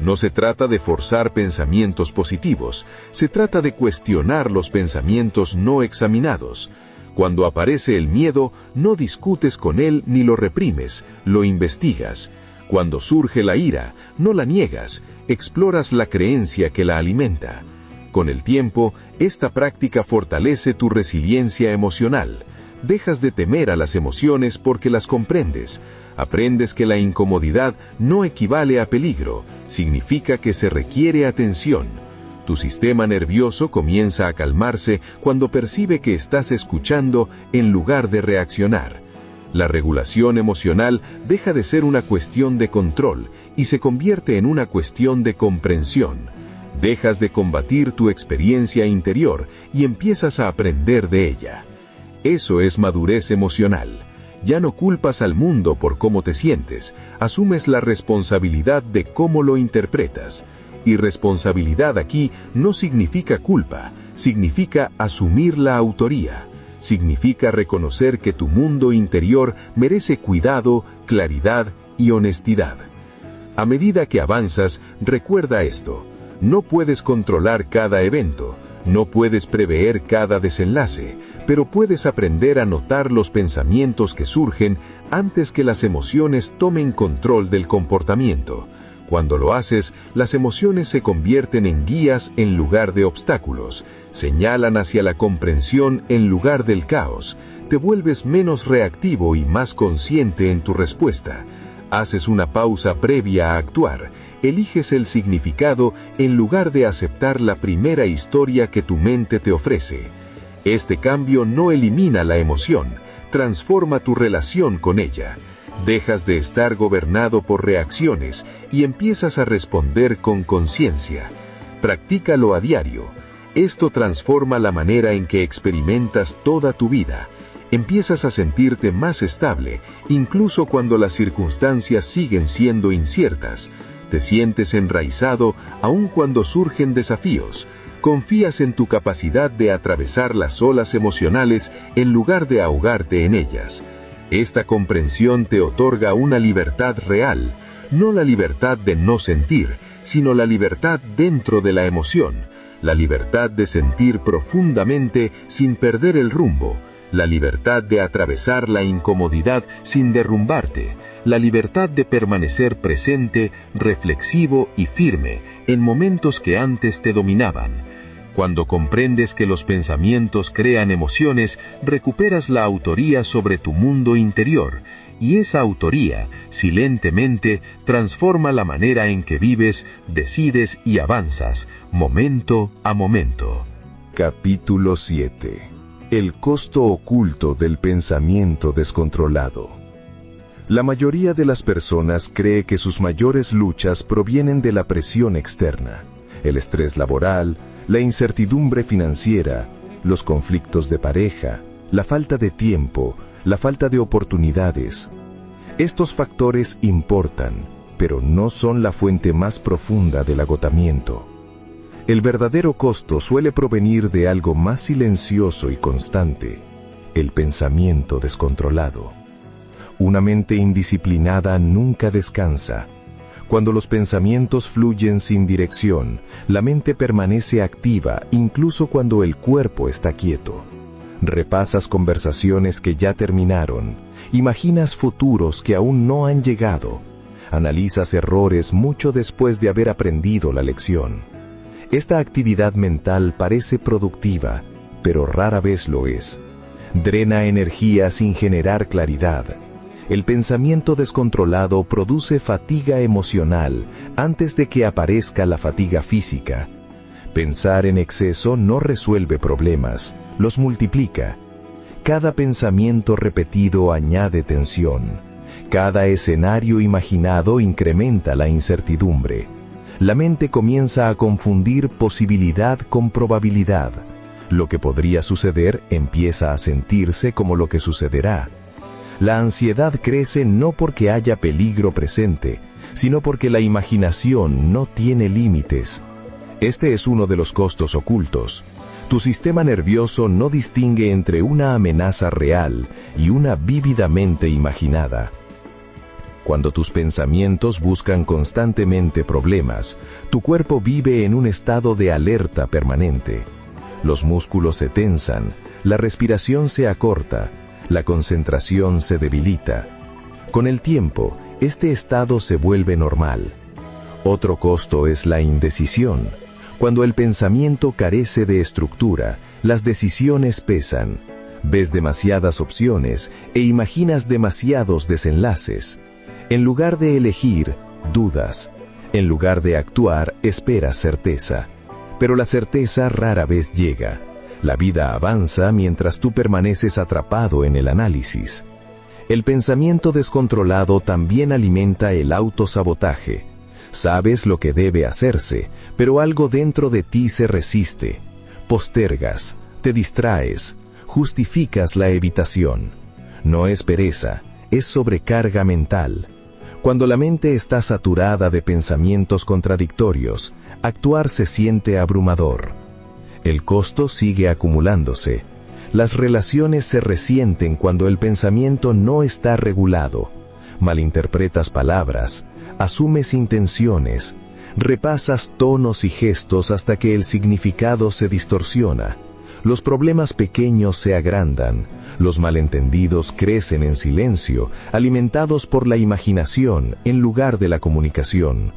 No se trata de forzar pensamientos positivos, se trata de cuestionar los pensamientos no examinados. Cuando aparece el miedo, no discutes con él ni lo reprimes, lo investigas. Cuando surge la ira, no la niegas, exploras la creencia que la alimenta. Con el tiempo, esta práctica fortalece tu resiliencia emocional. Dejas de temer a las emociones porque las comprendes. Aprendes que la incomodidad no equivale a peligro, significa que se requiere atención. Tu sistema nervioso comienza a calmarse cuando percibe que estás escuchando en lugar de reaccionar. La regulación emocional deja de ser una cuestión de control y se convierte en una cuestión de comprensión. Dejas de combatir tu experiencia interior y empiezas a aprender de ella. Eso es madurez emocional. Ya no culpas al mundo por cómo te sientes, asumes la responsabilidad de cómo lo interpretas. Y responsabilidad aquí no significa culpa, significa asumir la autoría. Significa reconocer que tu mundo interior merece cuidado, claridad y honestidad. A medida que avanzas, recuerda esto. No puedes controlar cada evento, no puedes prever cada desenlace, pero puedes aprender a notar los pensamientos que surgen antes que las emociones tomen control del comportamiento. Cuando lo haces, las emociones se convierten en guías en lugar de obstáculos, señalan hacia la comprensión en lugar del caos, te vuelves menos reactivo y más consciente en tu respuesta. Haces una pausa previa a actuar, eliges el significado en lugar de aceptar la primera historia que tu mente te ofrece. Este cambio no elimina la emoción, transforma tu relación con ella. Dejas de estar gobernado por reacciones y empiezas a responder con conciencia. Practícalo a diario. Esto transforma la manera en que experimentas toda tu vida. Empiezas a sentirte más estable, incluso cuando las circunstancias siguen siendo inciertas. Te sientes enraizado aun cuando surgen desafíos. Confías en tu capacidad de atravesar las olas emocionales en lugar de ahogarte en ellas. Esta comprensión te otorga una libertad real, no la libertad de no sentir, sino la libertad dentro de la emoción, la libertad de sentir profundamente sin perder el rumbo, la libertad de atravesar la incomodidad sin derrumbarte, la libertad de permanecer presente, reflexivo y firme en momentos que antes te dominaban. Cuando comprendes que los pensamientos crean emociones, recuperas la autoría sobre tu mundo interior, y esa autoría, silentemente, transforma la manera en que vives, decides y avanzas, momento a momento. Capítulo 7. El costo oculto del pensamiento descontrolado. La mayoría de las personas cree que sus mayores luchas provienen de la presión externa, el estrés laboral, la incertidumbre financiera, los conflictos de pareja, la falta de tiempo, la falta de oportunidades. Estos factores importan, pero no son la fuente más profunda del agotamiento. El verdadero costo suele provenir de algo más silencioso y constante, el pensamiento descontrolado. Una mente indisciplinada nunca descansa. Cuando los pensamientos fluyen sin dirección, la mente permanece activa incluso cuando el cuerpo está quieto. Repasas conversaciones que ya terminaron, imaginas futuros que aún no han llegado, analizas errores mucho después de haber aprendido la lección. Esta actividad mental parece productiva, pero rara vez lo es. Drena energía sin generar claridad. El pensamiento descontrolado produce fatiga emocional antes de que aparezca la fatiga física. Pensar en exceso no resuelve problemas, los multiplica. Cada pensamiento repetido añade tensión. Cada escenario imaginado incrementa la incertidumbre. La mente comienza a confundir posibilidad con probabilidad. Lo que podría suceder empieza a sentirse como lo que sucederá. La ansiedad crece no porque haya peligro presente, sino porque la imaginación no tiene límites. Este es uno de los costos ocultos. Tu sistema nervioso no distingue entre una amenaza real y una vívidamente imaginada. Cuando tus pensamientos buscan constantemente problemas, tu cuerpo vive en un estado de alerta permanente. Los músculos se tensan, la respiración se acorta, la concentración se debilita. Con el tiempo, este estado se vuelve normal. Otro costo es la indecisión. Cuando el pensamiento carece de estructura, las decisiones pesan. Ves demasiadas opciones e imaginas demasiados desenlaces. En lugar de elegir, dudas. En lugar de actuar, esperas certeza. Pero la certeza rara vez llega. La vida avanza mientras tú permaneces atrapado en el análisis. El pensamiento descontrolado también alimenta el autosabotaje. Sabes lo que debe hacerse, pero algo dentro de ti se resiste. Postergas, te distraes, justificas la evitación. No es pereza, es sobrecarga mental. Cuando la mente está saturada de pensamientos contradictorios, actuar se siente abrumador. El costo sigue acumulándose. Las relaciones se resienten cuando el pensamiento no está regulado. Malinterpretas palabras, asumes intenciones, repasas tonos y gestos hasta que el significado se distorsiona. Los problemas pequeños se agrandan, los malentendidos crecen en silencio, alimentados por la imaginación en lugar de la comunicación.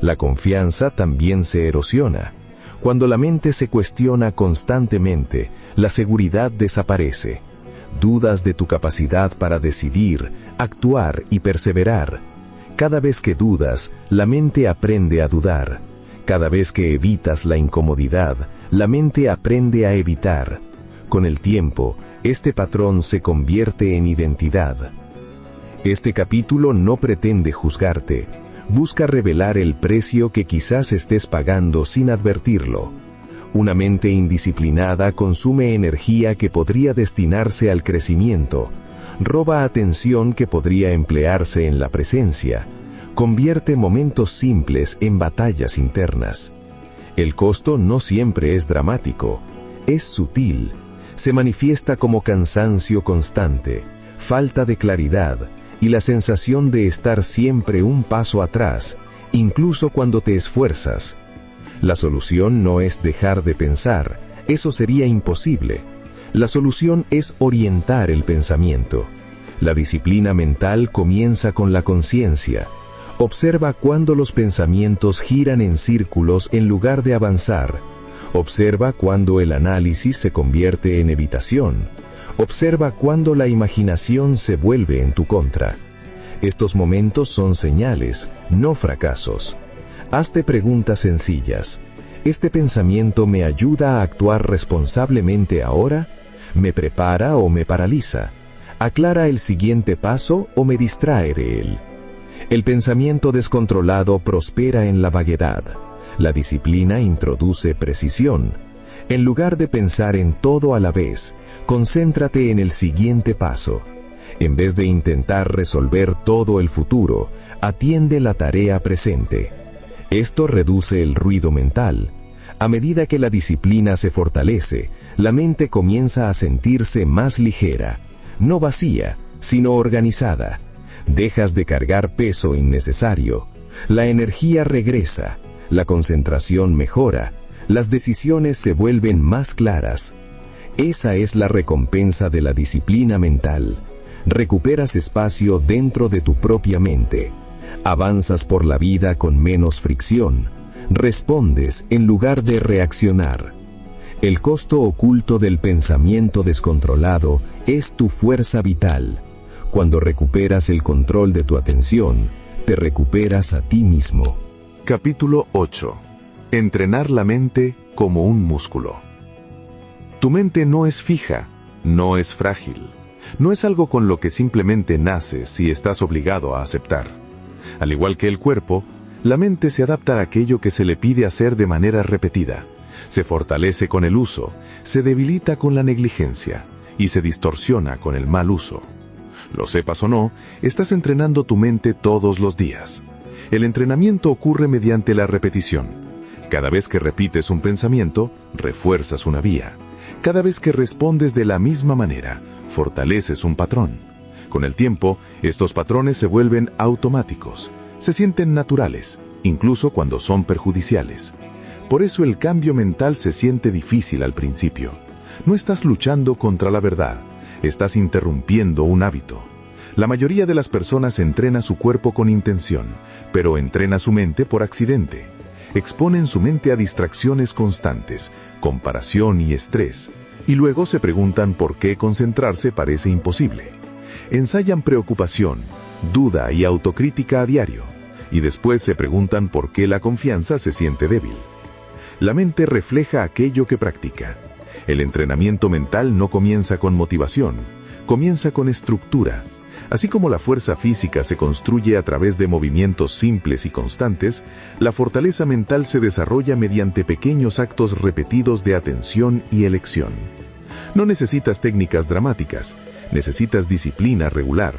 La confianza también se erosiona. Cuando la mente se cuestiona constantemente, la seguridad desaparece. Dudas de tu capacidad para decidir, actuar y perseverar. Cada vez que dudas, la mente aprende a dudar. Cada vez que evitas la incomodidad, la mente aprende a evitar. Con el tiempo, este patrón se convierte en identidad. Este capítulo no pretende juzgarte. Busca revelar el precio que quizás estés pagando sin advertirlo. Una mente indisciplinada consume energía que podría destinarse al crecimiento, roba atención que podría emplearse en la presencia, convierte momentos simples en batallas internas. El costo no siempre es dramático, es sutil, se manifiesta como cansancio constante, falta de claridad y la sensación de estar siempre un paso atrás, incluso cuando te esfuerzas. La solución no es dejar de pensar, eso sería imposible. La solución es orientar el pensamiento. La disciplina mental comienza con la conciencia. Observa cuando los pensamientos giran en círculos en lugar de avanzar. Observa cuando el análisis se convierte en evitación. Observa cuando la imaginación se vuelve en tu contra. Estos momentos son señales, no fracasos. Hazte preguntas sencillas. ¿Este pensamiento me ayuda a actuar responsablemente ahora? ¿Me prepara o me paraliza? ¿Aclara el siguiente paso o me distrae de él? El pensamiento descontrolado prospera en la vaguedad. La disciplina introduce precisión. En lugar de pensar en todo a la vez, concéntrate en el siguiente paso. En vez de intentar resolver todo el futuro, atiende la tarea presente. Esto reduce el ruido mental. A medida que la disciplina se fortalece, la mente comienza a sentirse más ligera, no vacía, sino organizada. Dejas de cargar peso innecesario. La energía regresa, la concentración mejora, las decisiones se vuelven más claras. Esa es la recompensa de la disciplina mental. Recuperas espacio dentro de tu propia mente. Avanzas por la vida con menos fricción. Respondes en lugar de reaccionar. El costo oculto del pensamiento descontrolado es tu fuerza vital. Cuando recuperas el control de tu atención, te recuperas a ti mismo. Capítulo 8. Entrenar la mente como un músculo. Tu mente no es fija, no es frágil, no es algo con lo que simplemente naces y estás obligado a aceptar. Al igual que el cuerpo, la mente se adapta a aquello que se le pide hacer de manera repetida, Se fortalece con el uso, se debilita con la negligencia y se distorsiona con el mal uso. Lo sepas o no, estás entrenando tu mente todos los días. El entrenamiento ocurre mediante la repetición. Cada vez que repites un pensamiento, refuerzas una vía. Cada vez que respondes de la misma manera, fortaleces un patrón. Con el tiempo, estos patrones se vuelven automáticos, se sienten naturales, incluso cuando son perjudiciales. Por eso el cambio mental se siente difícil al principio. No estás luchando contra la verdad, estás interrumpiendo un hábito. La mayoría de las personas entrena su cuerpo con intención, pero entrena su mente por accidente. Exponen su mente a distracciones constantes, comparación y estrés, y luego se preguntan por qué concentrarse parece imposible. Ensayan preocupación, duda y autocrítica a diario, y después se preguntan por qué la confianza se siente débil. La mente refleja aquello que practica. El entrenamiento mental no comienza con motivación, comienza con estructura. Así como la fuerza física se construye a través de movimientos simples y constantes, la fortaleza mental se desarrolla mediante pequeños actos repetidos de atención y elección. No necesitas técnicas dramáticas, necesitas disciplina regular.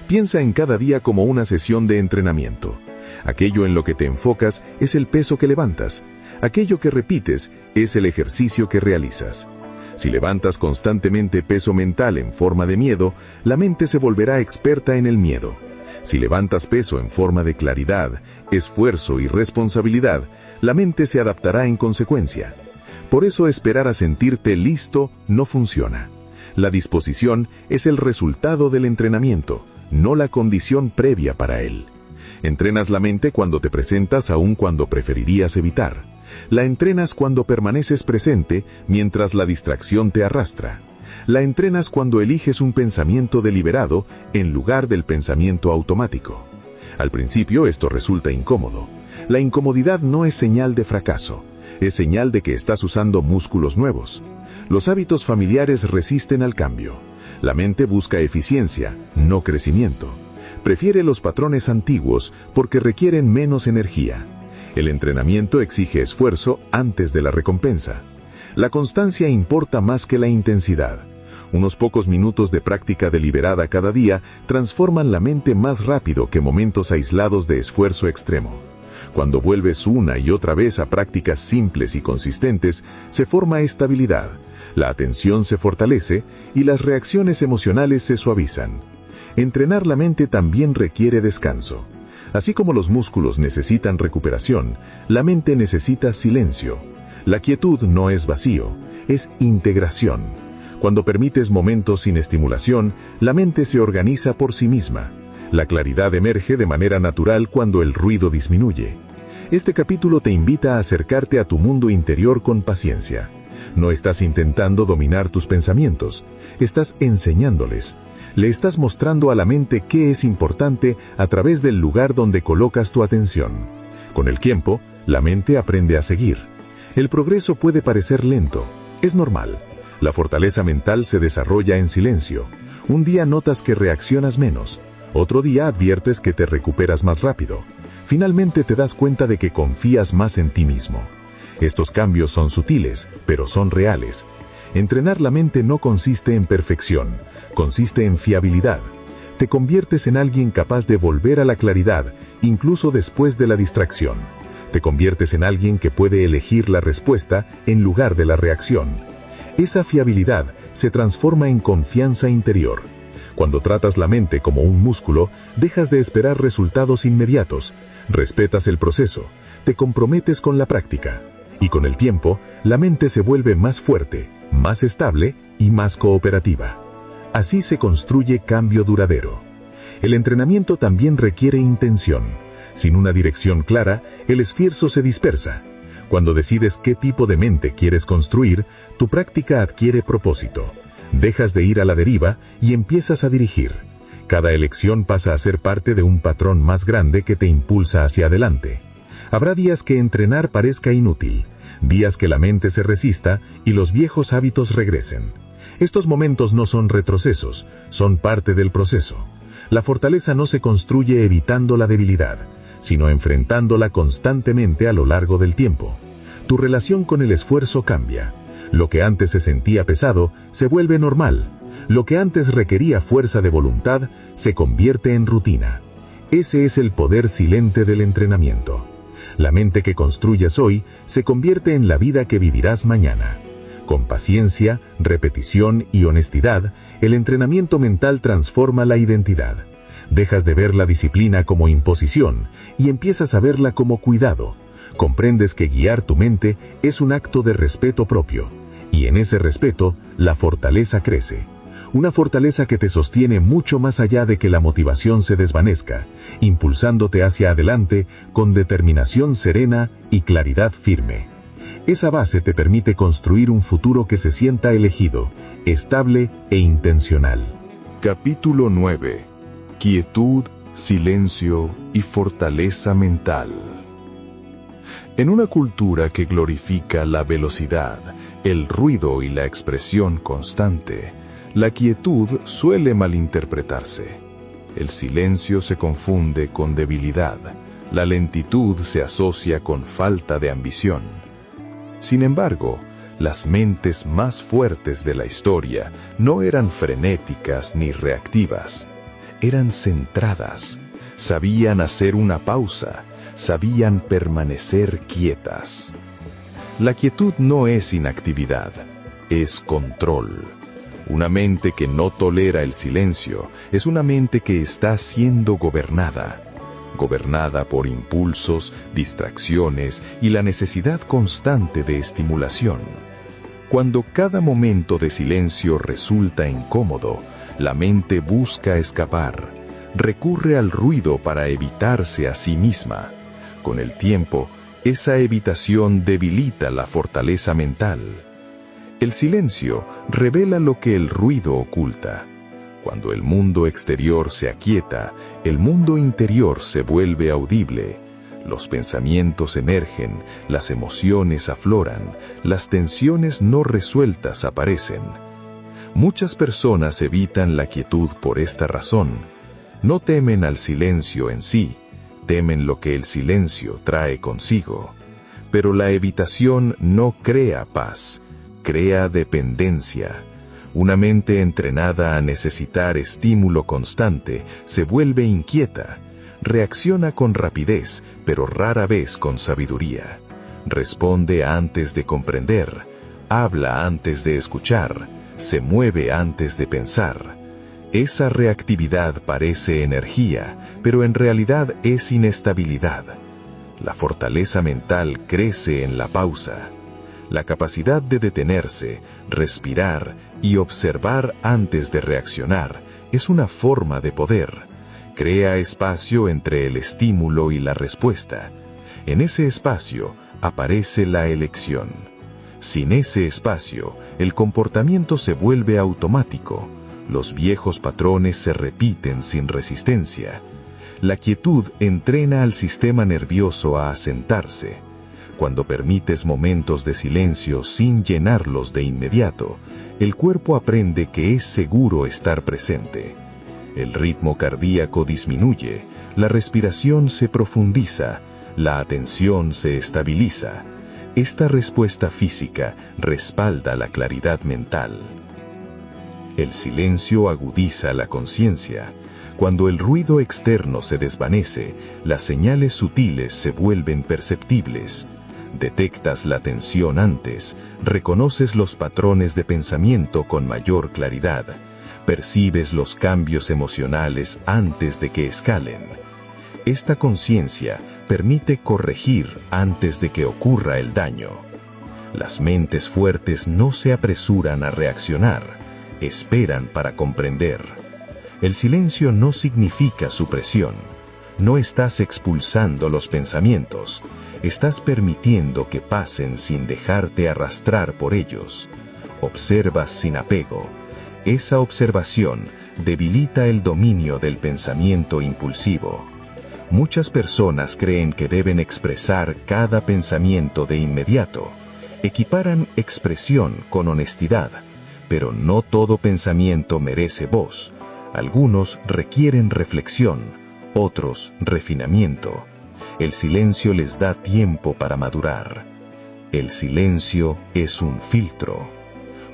Piensa en cada día como una sesión de entrenamiento. Aquello en lo que te enfocas es el peso que levantas. Aquello que repites es el ejercicio que realizas. Si levantas constantemente peso mental en forma de miedo, la mente se volverá experta en el miedo. Si levantas peso en forma de claridad, esfuerzo y responsabilidad, la mente se adaptará en consecuencia. Por eso esperar a sentirte listo no funciona. La disposición es el resultado del entrenamiento, no la condición previa para él. Entrenas la mente cuando te presentas aun cuando preferirías evitar. La entrenas cuando permaneces presente mientras la distracción te arrastra. La entrenas cuando eliges un pensamiento deliberado en lugar del pensamiento automático. Al principio esto resulta incómodo. La incomodidad no es señal de fracaso, es señal de que estás usando músculos nuevos. Los hábitos familiares resisten al cambio. La mente busca eficiencia, no crecimiento. Prefiere los patrones antiguos porque requieren menos energía. El entrenamiento exige esfuerzo antes de la recompensa. La constancia importa más que la intensidad. Unos pocos minutos de práctica deliberada cada día transforman la mente más rápido que momentos aislados de esfuerzo extremo. Cuando vuelves una y otra vez a prácticas simples y consistentes, se forma estabilidad, la atención se fortalece y las reacciones emocionales se suavizan. Entrenar la mente también requiere descanso. Así como los músculos necesitan recuperación, la mente necesita silencio. La quietud no es vacío, es integración. Cuando permites momentos sin estimulación, la mente se organiza por sí misma. La claridad emerge de manera natural cuando el ruido disminuye. Este capítulo te invita a acercarte a tu mundo interior con paciencia. No estás intentando dominar tus pensamientos, estás enseñándoles. Le estás mostrando a la mente qué es importante a través del lugar donde colocas tu atención. Con el tiempo, la mente aprende a seguir. El progreso puede parecer lento, es normal. La fortaleza mental se desarrolla en silencio. Un día notas que reaccionas menos, otro día adviertes que te recuperas más rápido. Finalmente te das cuenta de que confías más en ti mismo. Estos cambios son sutiles, pero son reales. Entrenar la mente no consiste en perfección, consiste en fiabilidad. Te conviertes en alguien capaz de volver a la claridad, incluso después de la distracción. Te conviertes en alguien que puede elegir la respuesta en lugar de la reacción. Esa fiabilidad se transforma en confianza interior. Cuando tratas la mente como un músculo, dejas de esperar resultados inmediatos, respetas el proceso, te comprometes con la práctica. Y con el tiempo, la mente se vuelve más fuerte, más estable y más cooperativa. Así se construye cambio duradero. El entrenamiento también requiere intención. Sin una dirección clara, el esfuerzo se dispersa. Cuando decides qué tipo de mente quieres construir, tu práctica adquiere propósito. Dejas de ir a la deriva y empiezas a dirigir. Cada elección pasa a ser parte de un patrón más grande que te impulsa hacia adelante. Habrá días que entrenar parezca inútil, días que la mente se resista y los viejos hábitos regresen. Estos momentos no son retrocesos, son parte del proceso. La fortaleza no se construye evitando la debilidad, sino enfrentándola constantemente a lo largo del tiempo. tu relación con el esfuerzo cambia. Lo que antes se sentía pesado se vuelve normal. Lo que antes requería fuerza de voluntad se convierte en rutina. Ese es el poder silente del entrenamiento. La mente que construyas hoy se convierte en la vida que vivirás mañana. Con paciencia, repetición y honestidad, el entrenamiento mental transforma la identidad. Dejas de ver la disciplina como imposición y empiezas a verla como cuidado. Comprendes que guiar tu mente es un acto de respeto propio, y en ese respeto, la fortaleza crece. Una fortaleza que te sostiene mucho más allá de que la motivación se desvanezca, impulsándote hacia adelante con determinación serena y claridad firme. Esa base te permite construir un futuro que se sienta elegido, estable e intencional. Capítulo 9. Quietud, silencio y fortaleza mental. En una cultura que glorifica la velocidad, el ruido y la expresión constante, la quietud suele malinterpretarse. El silencio se confunde con debilidad, la lentitud se asocia con falta de ambición. Sin embargo, las mentes más fuertes de la historia no eran frenéticas ni reactivas. Eran centradas, sabían hacer una pausa, sabían permanecer quietas. La quietud no es inactividad, es control. Una mente que no tolera el silencio es una mente que está siendo gobernada por impulsos, distracciones y la necesidad constante de estimulación. Cuando cada momento de silencio resulta incómodo, la mente busca escapar, recurre al ruido para evitarse a sí misma. Con el tiempo, esa evitación debilita la fortaleza mental. El silencio revela lo que el ruido oculta. Cuando el mundo exterior se aquieta, el mundo interior se vuelve audible. Los pensamientos emergen, las emociones afloran, las tensiones no resueltas aparecen. Muchas personas evitan la quietud por esta razón. No temen al silencio en sí, temen lo que el silencio trae consigo. Pero la evitación no crea paz, crea dependencia. Una mente entrenada a necesitar estímulo constante se vuelve inquieta, reacciona con rapidez, pero rara vez con sabiduría. Responde antes de comprender, habla antes de escuchar, se mueve antes de pensar. Esa reactividad parece energía, pero en realidad es inestabilidad. La fortaleza mental crece en la pausa. La capacidad de detenerse, respirar y observar antes de reaccionar es una forma de poder. Crea espacio entre el estímulo y la respuesta. En ese espacio aparece la elección. Sin ese espacio, el comportamiento se vuelve automático. Los viejos patrones se repiten sin resistencia. La quietud entrena al sistema nervioso a asentarse. Cuando permites momentos de silencio sin llenarlos de inmediato, el cuerpo aprende que es seguro estar presente. El ritmo cardíaco disminuye, la respiración se profundiza, la atención se estabiliza. Esta respuesta física respalda la claridad mental. El silencio agudiza la conciencia. Cuando el ruido externo se desvanece, las señales sutiles se vuelven perceptibles. Detectas la tensión antes, reconoces los patrones de pensamiento con mayor claridad, percibes los cambios emocionales antes de que escalen. Esta conciencia permite corregir antes de que ocurra el daño. Las mentes fuertes no se apresuran a reaccionar, esperan para comprender. El silencio no significa supresión. No estás expulsando los pensamientos, estás permitiendo que pasen sin dejarte arrastrar por ellos. Observas sin apego. Esa observación debilita el dominio del pensamiento impulsivo. Muchas personas creen que deben expresar cada pensamiento de inmediato. Equiparan expresión con honestidad, pero no todo pensamiento merece voz. Algunos requieren reflexión. Otros, refinamiento. El silencio les da tiempo para madurar. El silencio es un filtro.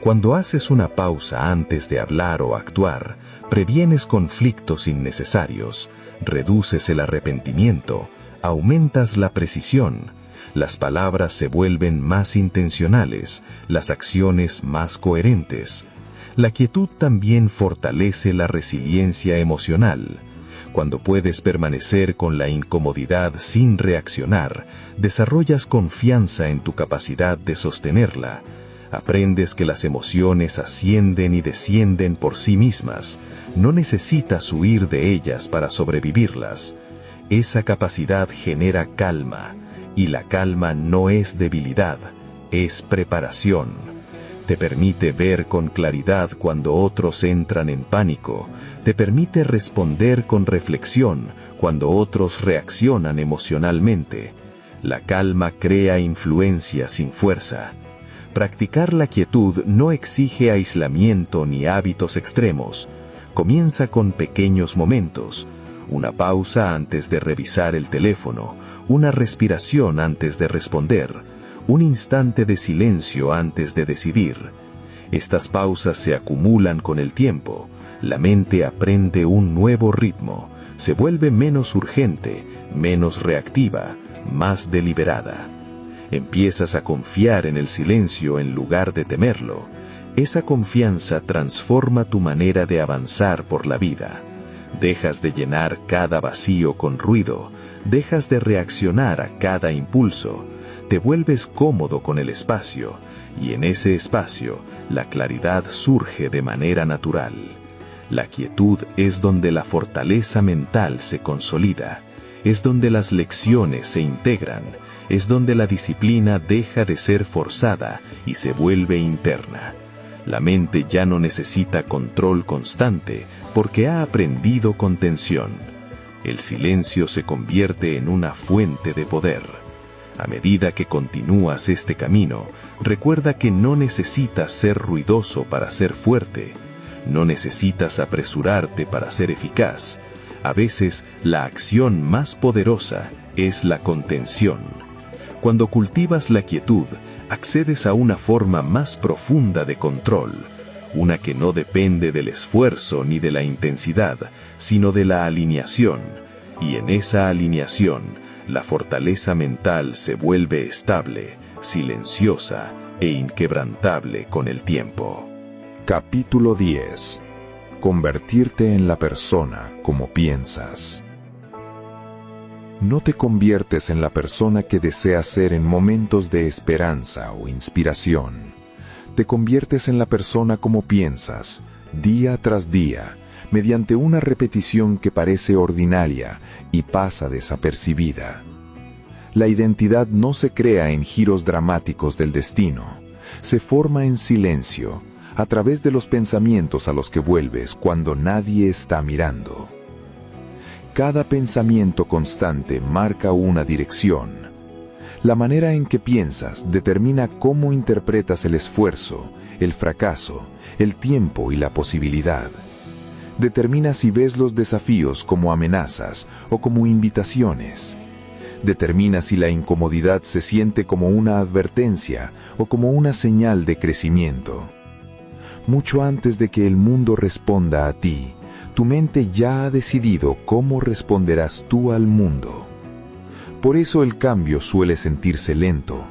Cuando haces una pausa antes de hablar o actuar, previenes conflictos innecesarios, reduces el arrepentimiento, aumentas la precisión, las palabras se vuelven más intencionales, las acciones más coherentes. La quietud también fortalece la resiliencia emocional. Cuando puedes permanecer con la incomodidad sin reaccionar, desarrollas confianza en tu capacidad de sostenerla. Aprendes que las emociones ascienden y descienden por sí mismas. No necesitas huir de ellas para sobrevivirlas. Esa capacidad genera calma, y la calma no es debilidad, es preparación. Te permite ver con claridad cuando otros entran en pánico. Te permite responder con reflexión cuando otros reaccionan emocionalmente. La calma crea influencia sin fuerza. Practicar la quietud no exige aislamiento ni hábitos extremos. Comienza con pequeños momentos. Una pausa antes de revisar el teléfono, una respiración antes de responder, un instante de silencio antes de decidir. Estas pausas se acumulan con el tiempo. La mente aprende un nuevo ritmo, se vuelve menos urgente, menos reactiva, más deliberada. Empiezas a confiar en el silencio en lugar de temerlo. Esa confianza transforma tu manera de avanzar por la vida. Dejas de llenar cada vacío con ruido, dejas de reaccionar a cada impulso, te vuelves cómodo con el espacio, y en ese espacio la claridad surge de manera natural. La quietud es donde la fortaleza mental se consolida, es donde las lecciones se integran, es donde la disciplina deja de ser forzada y se vuelve interna. La mente ya no necesita control constante porque ha aprendido contención. El silencio se convierte en una fuente de poder. A medida que continúas este camino, recuerda que no necesitas ser ruidoso para ser fuerte. No necesitas apresurarte para ser eficaz. A veces, la acción más poderosa es la contención. Cuando cultivas la quietud, accedes a una forma más profunda de control, una que no depende del esfuerzo ni de la intensidad, sino de la alineación, y en esa alineación, la fortaleza mental se vuelve estable, silenciosa e inquebrantable con el tiempo. Capítulo 10. Convertirte en la persona como piensas. No te conviertes en la persona que deseas ser en momentos de esperanza o inspiración. Te conviertes en la persona como piensas, día tras día, mediante una repetición que parece ordinaria y pasa desapercibida. La identidad no se crea en giros dramáticos del destino, se forma en silencio, a través de los pensamientos a los que vuelves cuando nadie está mirando. Cada pensamiento constante marca una dirección. La manera en que piensas determina cómo interpretas el esfuerzo, el fracaso, el tiempo y la posibilidad. Determina si ves los desafíos como amenazas o como invitaciones. Determina si la incomodidad se siente como una advertencia o como una señal de crecimiento. Mucho antes de que el mundo responda a ti, tu mente ya ha decidido cómo responderás tú al mundo. Por eso el cambio suele sentirse lento.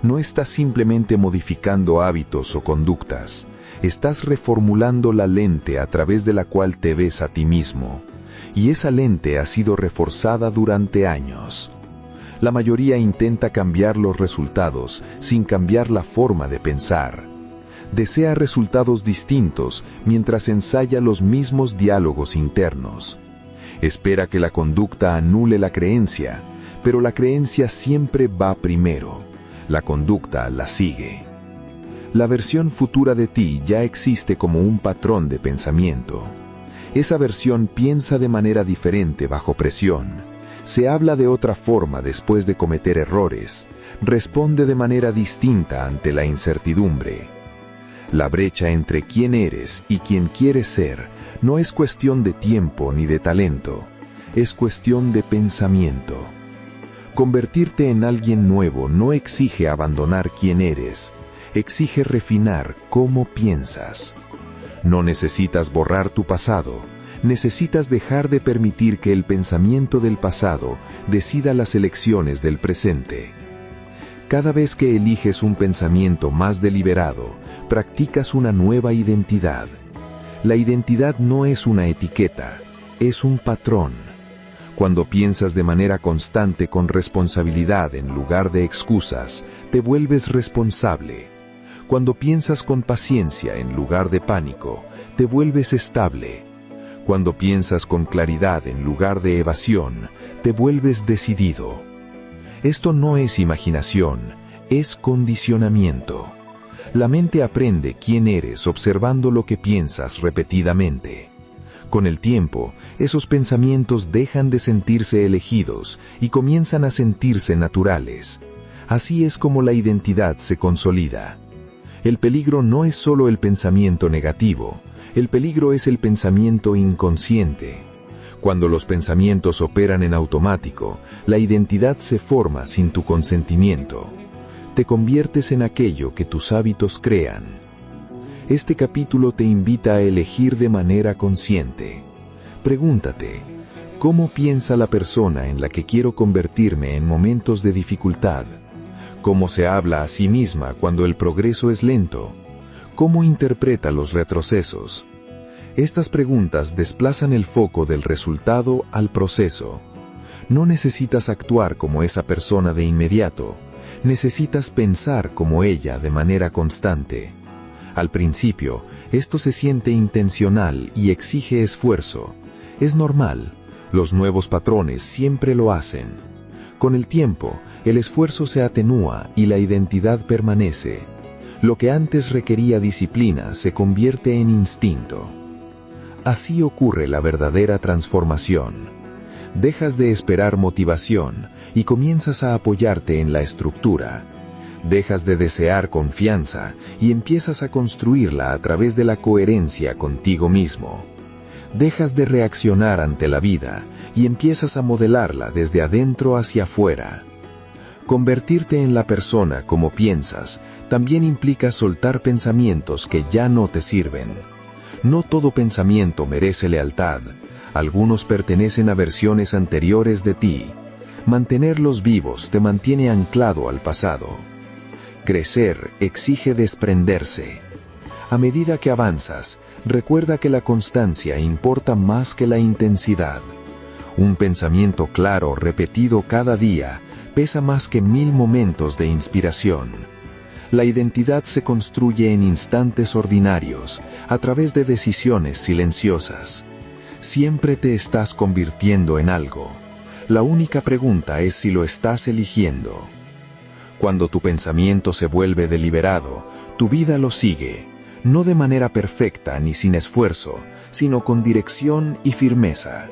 No estás simplemente modificando hábitos o conductas. Estás reformulando la lente a través de la cual te ves a ti mismo. Y esa lente ha sido reforzada durante años. La mayoría intenta cambiar los resultados sin cambiar la forma de pensar. Desea resultados distintos mientras ensaya los mismos diálogos internos. Espera que la conducta anule la creencia, pero la creencia siempre va primero. La conducta la sigue. La versión futura de ti ya existe como un patrón de pensamiento. Esa versión piensa de manera diferente bajo presión. Se habla de otra forma después de cometer errores. Responde de manera distinta ante la incertidumbre. La brecha entre quién eres y quién quieres ser no es cuestión de tiempo ni de talento, es cuestión de pensamiento. Convertirte en alguien nuevo no exige abandonar quién eres, exige refinar cómo piensas. No necesitas borrar tu pasado, necesitas dejar de permitir que el pensamiento del pasado decida las elecciones del presente. Cada vez que eliges un pensamiento más deliberado, practicas una nueva identidad. La identidad no es una etiqueta, es un patrón. Cuando piensas de manera constante con responsabilidad en lugar de excusas, te vuelves responsable. Cuando piensas con paciencia en lugar de pánico, te vuelves estable. Cuando piensas con claridad en lugar de evasión, te vuelves decidido. Esto no es imaginación, es condicionamiento. La mente aprende quién eres observando lo que piensas repetidamente. Con el tiempo, esos pensamientos dejan de sentirse elegidos y comienzan a sentirse naturales. Así es como la identidad se consolida. El peligro no es solo el pensamiento negativo, el peligro es el pensamiento inconsciente. Cuando los pensamientos operan en automático, la identidad se forma sin tu consentimiento. Te conviertes en aquello que tus hábitos crean. Este capítulo te invita a elegir de manera consciente. Pregúntate, ¿cómo piensa la persona en la que quiero convertirme en momentos de dificultad? ¿Cómo se habla a sí misma cuando el progreso es lento? ¿Cómo interpreta los retrocesos? Estas preguntas desplazan el foco del resultado al proceso. No necesitas actuar como esa persona de inmediato, necesitas pensar como ella de manera constante. Al principio, esto se siente intencional y exige esfuerzo. Es normal, los nuevos patrones siempre lo hacen. Con el tiempo, el esfuerzo se atenúa y la identidad permanece. Lo que antes requería disciplina se convierte en instinto. Así ocurre la verdadera transformación. Dejas de esperar motivación y comienzas a apoyarte en la estructura. Dejas de desear confianza y empiezas a construirla a través de la coherencia contigo mismo. Dejas de reaccionar ante la vida y empiezas a modelarla desde adentro hacia afuera. Convertirte en la persona como piensas también implica soltar pensamientos que ya no te sirven. No todo pensamiento merece lealtad. Algunos pertenecen a versiones anteriores de ti. Mantenerlos vivos te mantiene anclado al pasado. Crecer exige desprenderse. A medida que avanzas, recuerda que la constancia importa más que la intensidad. Un pensamiento claro repetido cada día pesa más que 1000 momentos de inspiración. La identidad se construye en instantes ordinarios, a través de decisiones silenciosas. Siempre te estás convirtiendo en algo. La única pregunta es si lo estás eligiendo. Cuando tu pensamiento se vuelve deliberado, tu vida lo sigue, no de manera perfecta ni sin esfuerzo, sino con dirección y firmeza.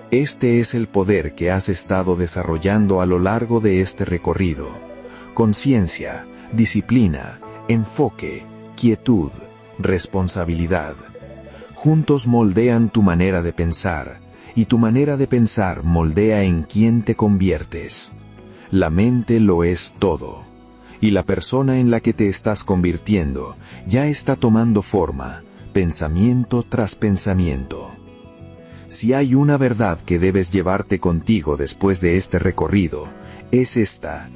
Este es el poder que has estado desarrollando a lo largo de este recorrido. Conciencia, disciplina, enfoque, quietud, responsabilidad. Juntos moldean tu manera de pensar, y tu manera de pensar moldea en quién te conviertes. La mente lo es todo, y la persona en la que te estás convirtiendo ya está tomando forma, pensamiento tras pensamiento. Si hay una verdad que debes llevarte contigo después de este recorrido, es esta.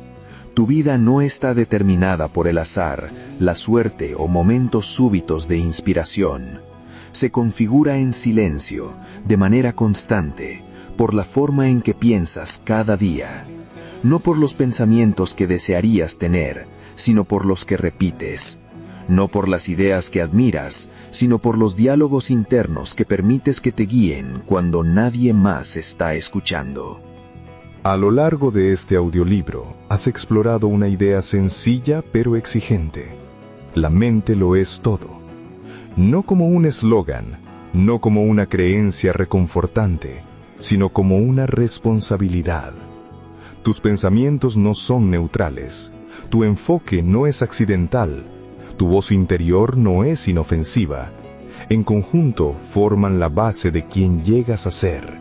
Tu vida no está determinada por el azar, la suerte o momentos súbitos de inspiración. Se configura en silencio, de manera constante, por la forma en que piensas cada día. No por los pensamientos que desearías tener, sino por los que repites. No por las ideas que admiras, sino por los diálogos internos que permites que te guíen cuando nadie más está escuchando. A lo largo de este audiolibro, has explorado una idea sencilla pero exigente. La mente lo es todo. No como un eslogan, no como una creencia reconfortante, sino como una responsabilidad. Tus pensamientos no son neutrales, tu enfoque no es accidental, tu voz interior no es inofensiva. En conjunto forman la base de quien llegas a ser.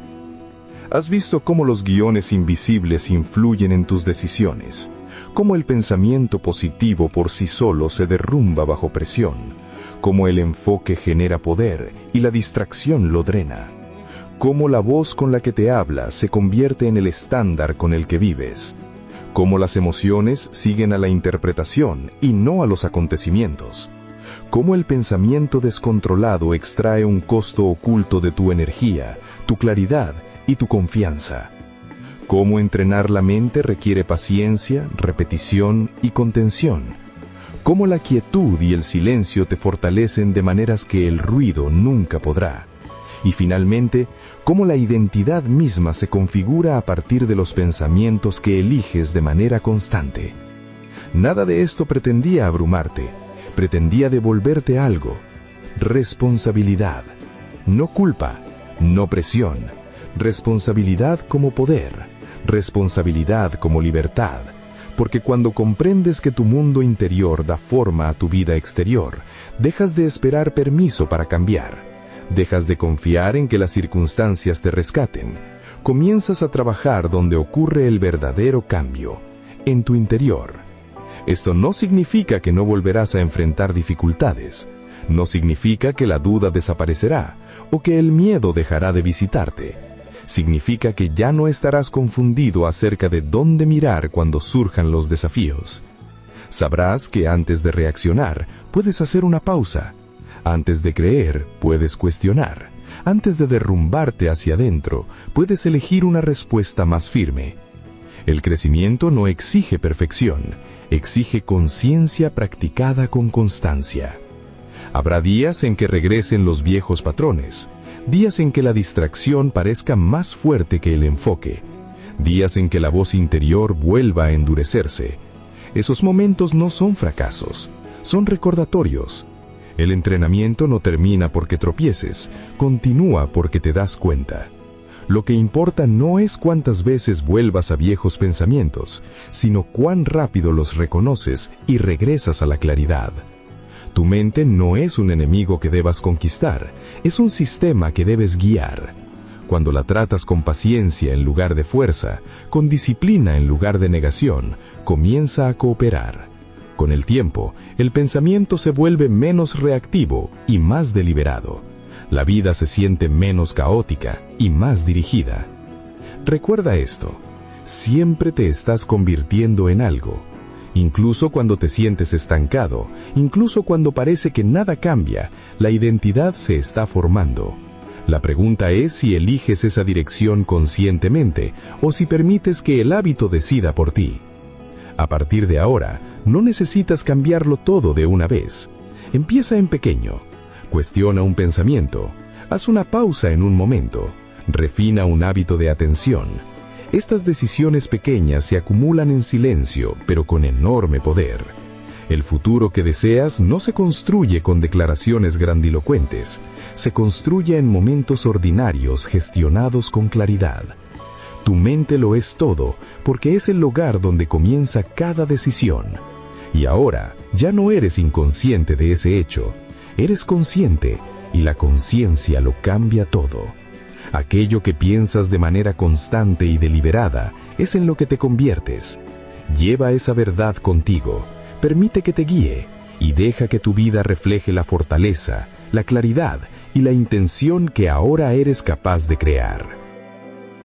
Has visto cómo los guiones invisibles influyen en tus decisiones, cómo el pensamiento positivo por sí solo se derrumba bajo presión, cómo el enfoque genera poder y la distracción lo drena, cómo la voz con la que te hablas se convierte en el estándar con el que vives, cómo las emociones siguen a la interpretación y no a los acontecimientos, cómo el pensamiento descontrolado extrae un costo oculto de tu energía, tu claridad y tu confianza. Cómo entrenar la mente requiere paciencia, repetición y contención. Cómo la quietud y el silencio te fortalecen de maneras que el ruido nunca podrá. Y finalmente, cómo la identidad misma se configura a partir de los pensamientos que eliges de manera constante. Nada de esto pretendía abrumarte, pretendía devolverte algo: responsabilidad. No culpa, no presión. Responsabilidad como poder, responsabilidad como libertad, porque cuando comprendes que tu mundo interior da forma a tu vida exterior, dejas de esperar permiso para cambiar, dejas de confiar en que las circunstancias te rescaten, comienzas a trabajar donde ocurre el verdadero cambio, en tu interior. Esto no significa que no volverás a enfrentar dificultades, no significa que la duda desaparecerá o que el miedo dejará de visitarte. Significa que ya no estarás confundido acerca de dónde mirar cuando surjan los desafíos. Sabrás que antes de reaccionar, puedes hacer una pausa. Antes de creer, puedes cuestionar. Antes de derrumbarte hacia adentro, puedes elegir una respuesta más firme. El crecimiento no exige perfección, exige conciencia practicada con constancia. Habrá días en que regresen los viejos patrones, días en que la distracción parezca más fuerte que el enfoque, días en que la voz interior vuelva a endurecerse. Esos momentos no son fracasos, son recordatorios. El entrenamiento no termina porque tropieces, continúa porque te das cuenta. Lo que importa no es cuántas veces vuelvas a viejos pensamientos, sino cuán rápido los reconoces y regresas a la claridad. Tu mente no es un enemigo que debas conquistar, es un sistema que debes guiar. Cuando la tratas con paciencia en lugar de fuerza, con disciplina en lugar de negación, comienza a cooperar. Con el tiempo, el pensamiento se vuelve menos reactivo y más deliberado. La vida se siente menos caótica y más dirigida. Recuerda esto: siempre te estás convirtiendo en algo. Incluso cuando te sientes estancado, incluso cuando parece que nada cambia, la identidad se está formando. La pregunta es si eliges esa dirección conscientemente o si permites que el hábito decida por ti. A partir de ahora, no necesitas cambiarlo todo de una vez. Empieza en pequeño. Cuestiona un pensamiento. Haz una pausa en un momento. Refina un hábito de atención. Estas decisiones pequeñas se acumulan en silencio, pero con enorme poder. El futuro que deseas no se construye con declaraciones grandilocuentes, se construye en momentos ordinarios gestionados con claridad. Tu mente lo es todo, porque es el lugar donde comienza cada decisión. Y ahora, ya no eres inconsciente de ese hecho, eres consciente, y la conciencia lo cambia todo. Aquello que piensas de manera constante y deliberada es en lo que te conviertes. Lleva esa verdad contigo, permite que te guíe y deja que tu vida refleje la fortaleza, la claridad y la intención que ahora eres capaz de crear.